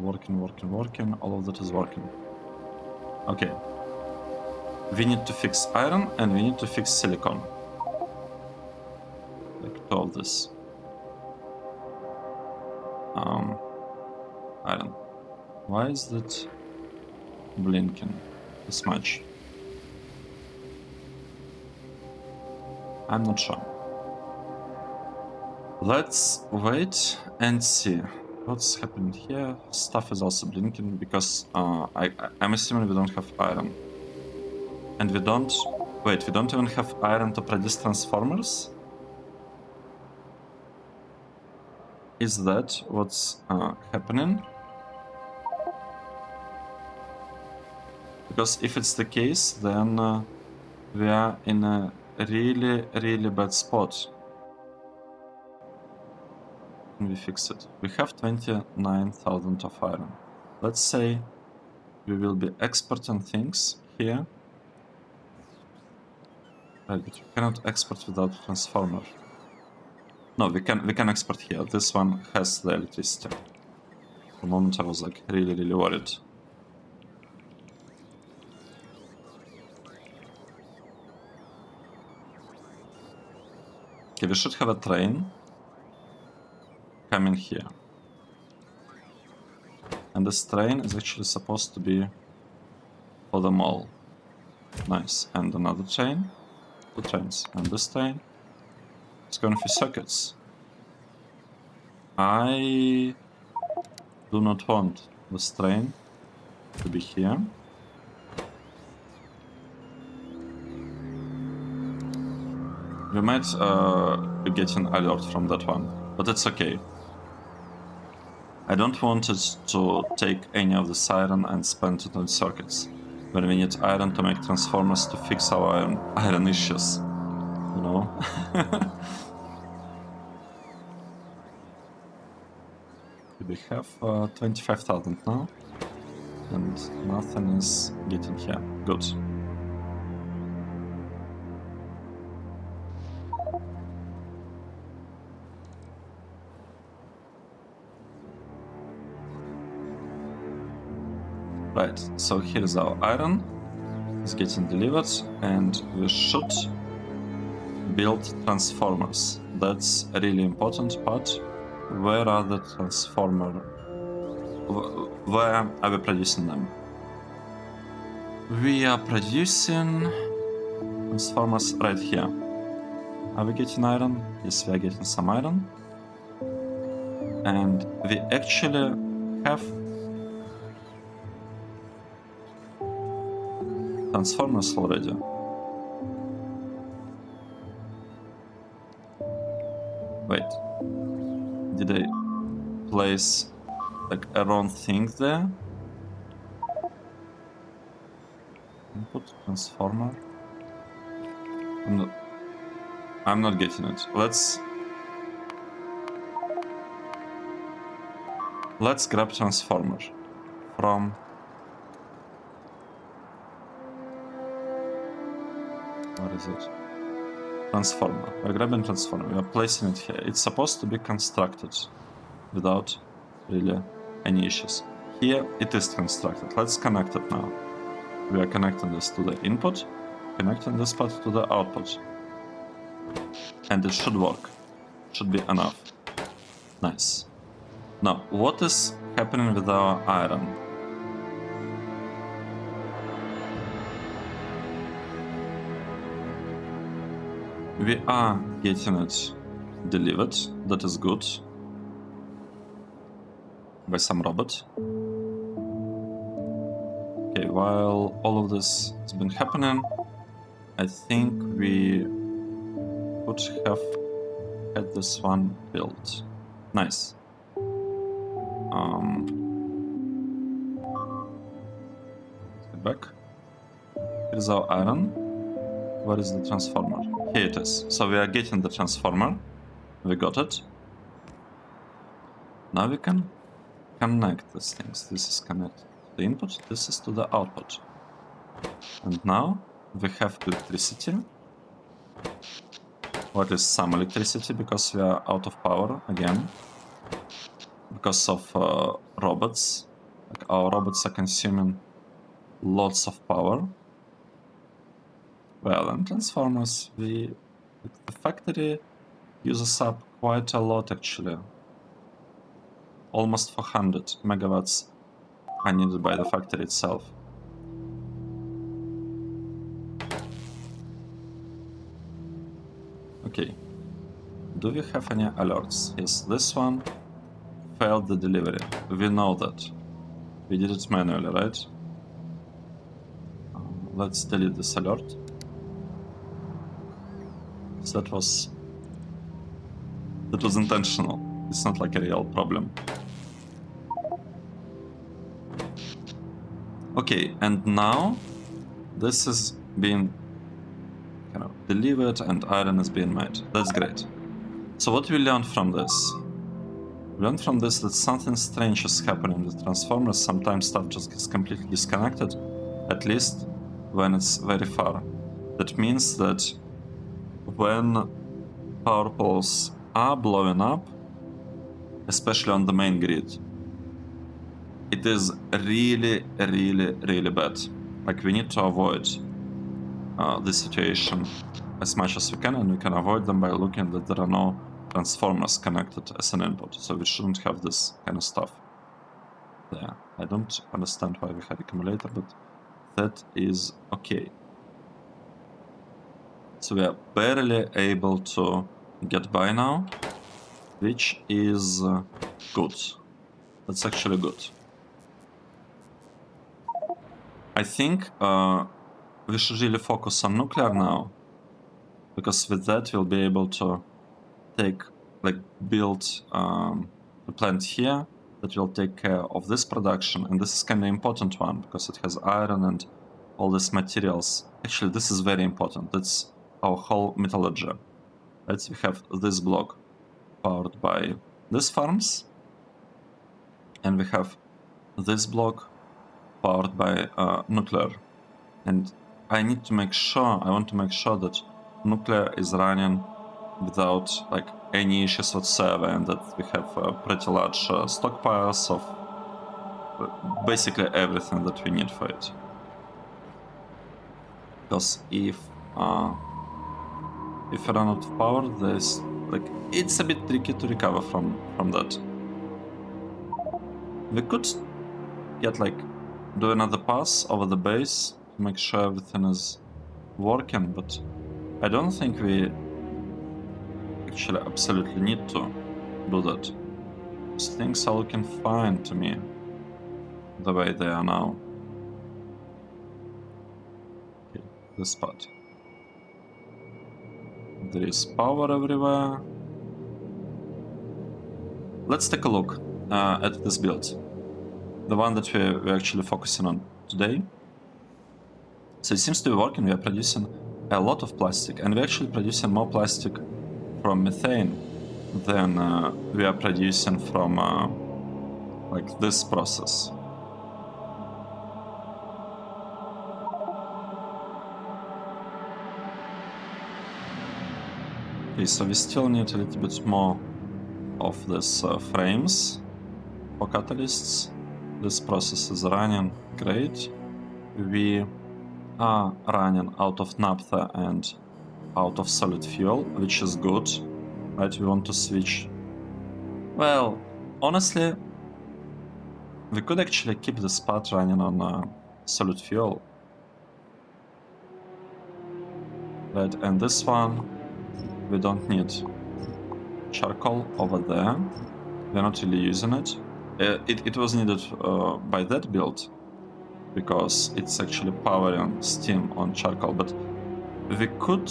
all of that is working. Okay, we need to fix iron and we need to fix silicon. Like two of this. Iron. Why is that blinking this much? I'm not sure. Let's wait and see what's happening here. Stuff is also blinking because I'm assuming we don't have iron. And we don't... Wait, we don't even have iron to produce transformers? Is that what's happening? Because if it's the case, then we are in a really bad spot. Can we fix it? We have 29,000 of iron. Let's say we will be exporting things here. Right, but we cannot export without transformer. No, we can export here. This one has the electricity. For a moment I was like really worried. Okay, we should have a train coming here. And this train is actually supposed to be for the mall. Nice. And another train. 2 trains. And this train is going through circuits. I do not want this train to be here. We might be getting alert from that one, but it's okay. I don't want it to take any of this iron and spend it on circuits, when we need iron to make transformers to fix our iron issues, you know? We have 25,000 now, and nothing is getting here. Good. Right, so here's our iron. It's getting delivered, and we should build transformers. That's a really important part. Where are the transformers? Where are we producing them? We are producing transformers right here. Are we getting iron? Yes, we are getting some iron. And we actually have transformers already. Wait. Did I place like a wrong thing there? Input transformer. I'm not getting it. Let's grab transformer from. What is it? Transformer. We're grabbing transformer. We are placing it here. It's supposed to be constructed without really any issues. Here it is constructed. Let's connect it now. We are connecting this to the input, connecting this part to the output. And it should work. Should be enough. Nice. Now, what is happening with our iron? We are getting it delivered. That is good. By some robot. Okay, while all of this has been happening, I think we would have had this one built. Nice. Let's get back. Here's our iron. Where is the transformer? Here it is. So we are getting the transformer. We got it. Now we can connect these things. This is connected to the input. This is to the output. And now we have electricity. Or at least some electricity, because we are out of power again. Because of robots. Like our robots are consuming lots of power. Well, and transformers, the factory uses up quite a lot actually. Almost 400 megawatts are needed by the factory itself. Okay. Do we have any alerts? Yes, this one failed the delivery. We know that. We did it manually, right? Let's delete this alert. So that was intentional. It's not like a real problem. Okay, and now this is being delivered and iron is being made. That's great. So what we learned from this? We learned from this that something strange is happening with transformers. Sometimes stuff just gets completely disconnected, at least when it's very far. That means that when power poles are blowing up, especially on the main grid, it is really, really, really bad. Like, we need to avoid this situation as much as we can, and we can avoid them by looking that there are no transformers connected as an input. So we shouldn't have this kind of stuff there. I don't understand why we had accumulator, but that is okay. So we are barely able to get by now, which is good. That's actually good. I think we should really focus on nuclear now, because with that we'll be able to build a plant here that will take care of this production, and this is kind of important one because it has iron and all these materials. Actually, this is very important. That's our whole metallurgy. Right? We have this block powered by these farms, and we have this block powered by nuclear. And I want to make sure that nuclear is running without any issues whatsoever, and that we have pretty large stockpiles of basically everything that we need for it. Because if we run out of power, there's it's a bit tricky to recover from that. We could get do another pass over the base to make sure everything is working, but I don't think we actually absolutely need to do that. These things are looking fine to me the way they are now. Okay, this spot. There is power everywhere. Let's take a look at this build, the one that we're actually focusing on today. So it seems to be working. We are producing a lot of plastic, and we're actually producing more plastic from methane than we are producing from this process. Okay, so we still need a little bit more of this frames for catalysts. This process is running great. We are running out of naphtha and out of solid fuel, which is good, right? We want to switch. Well, honestly, we could actually keep this part running on solid fuel, right? And this one, we don't need charcoal over there. We're not really using it. It was needed by that build because it's actually powering steam on charcoal, but we could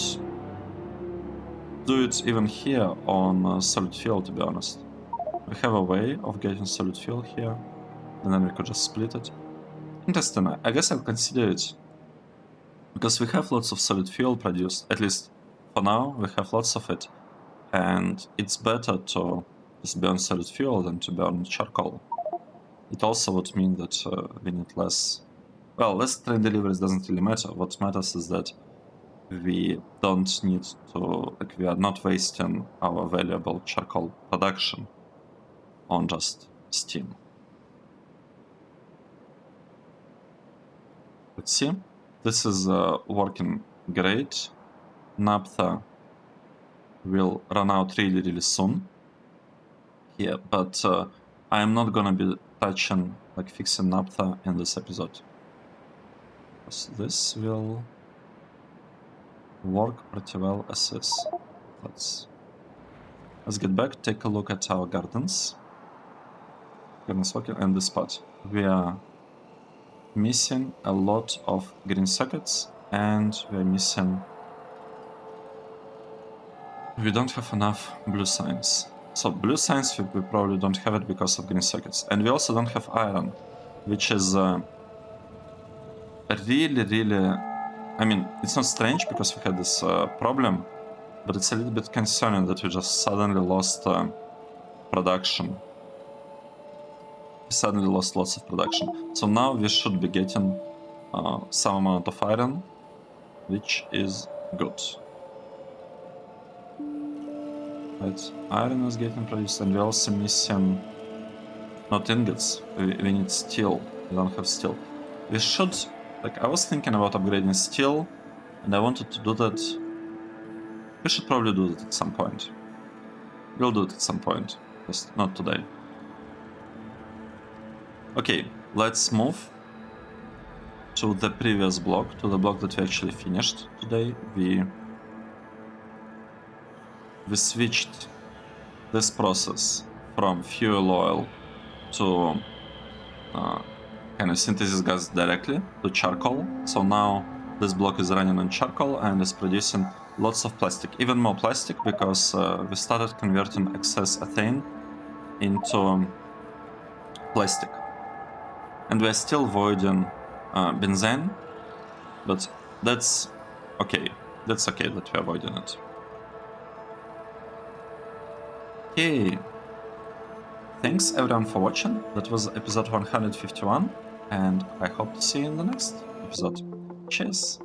do it even here on solid fuel, to be honest. We have a way of getting solid fuel here, and then we could just split it. Interesting. I guess I'll consider it, because we have lots of solid fuel produced. At least for now, we have lots of it, and it's better to just burn solid fuel than to burn charcoal. It also would mean that we need less. Well, less train deliveries doesn't really matter. What matters is that we don't need to, we are not wasting our valuable charcoal production on just steam. Let's see. This is working great. Naphtha will run out really, really soon here, but I'm not gonna be touching, fixing naphtha in this episode. So this will work pretty well as is. Let's get back, take a look at our gardens. Gardens working, and this spot. We are missing a lot of green sockets, and we are missing... We don't have enough blue signs. So blue signs, we probably don't have it because of green sockets. And we also don't have iron, which is really, really... I mean, it's not strange because we had this problem, but it's a little bit concerning that we just suddenly lost production. We suddenly lost lots of production. So now we should be getting some amount of iron, which is good. Right, iron is getting produced, and we're also missing not ingots. We need steel. We don't have steel. We should, like, I was thinking about upgrading steel, and I wanted to do that. We should probably do that at some point. We'll do it at some point, just not today. Okay, let's move to the previous block, to the block that we actually finished today. We switched this process from fuel oil to kind of synthesis gas directly to charcoal. So now this block is running on charcoal and is producing lots of plastic, even more plastic, because we started converting excess ethane into plastic. And we're still voiding benzene, but that's okay. That's okay that we're avoiding it. Okay. Thanks everyone for watching. That was episode 151, and I hope to see you in the next episode. Cheers!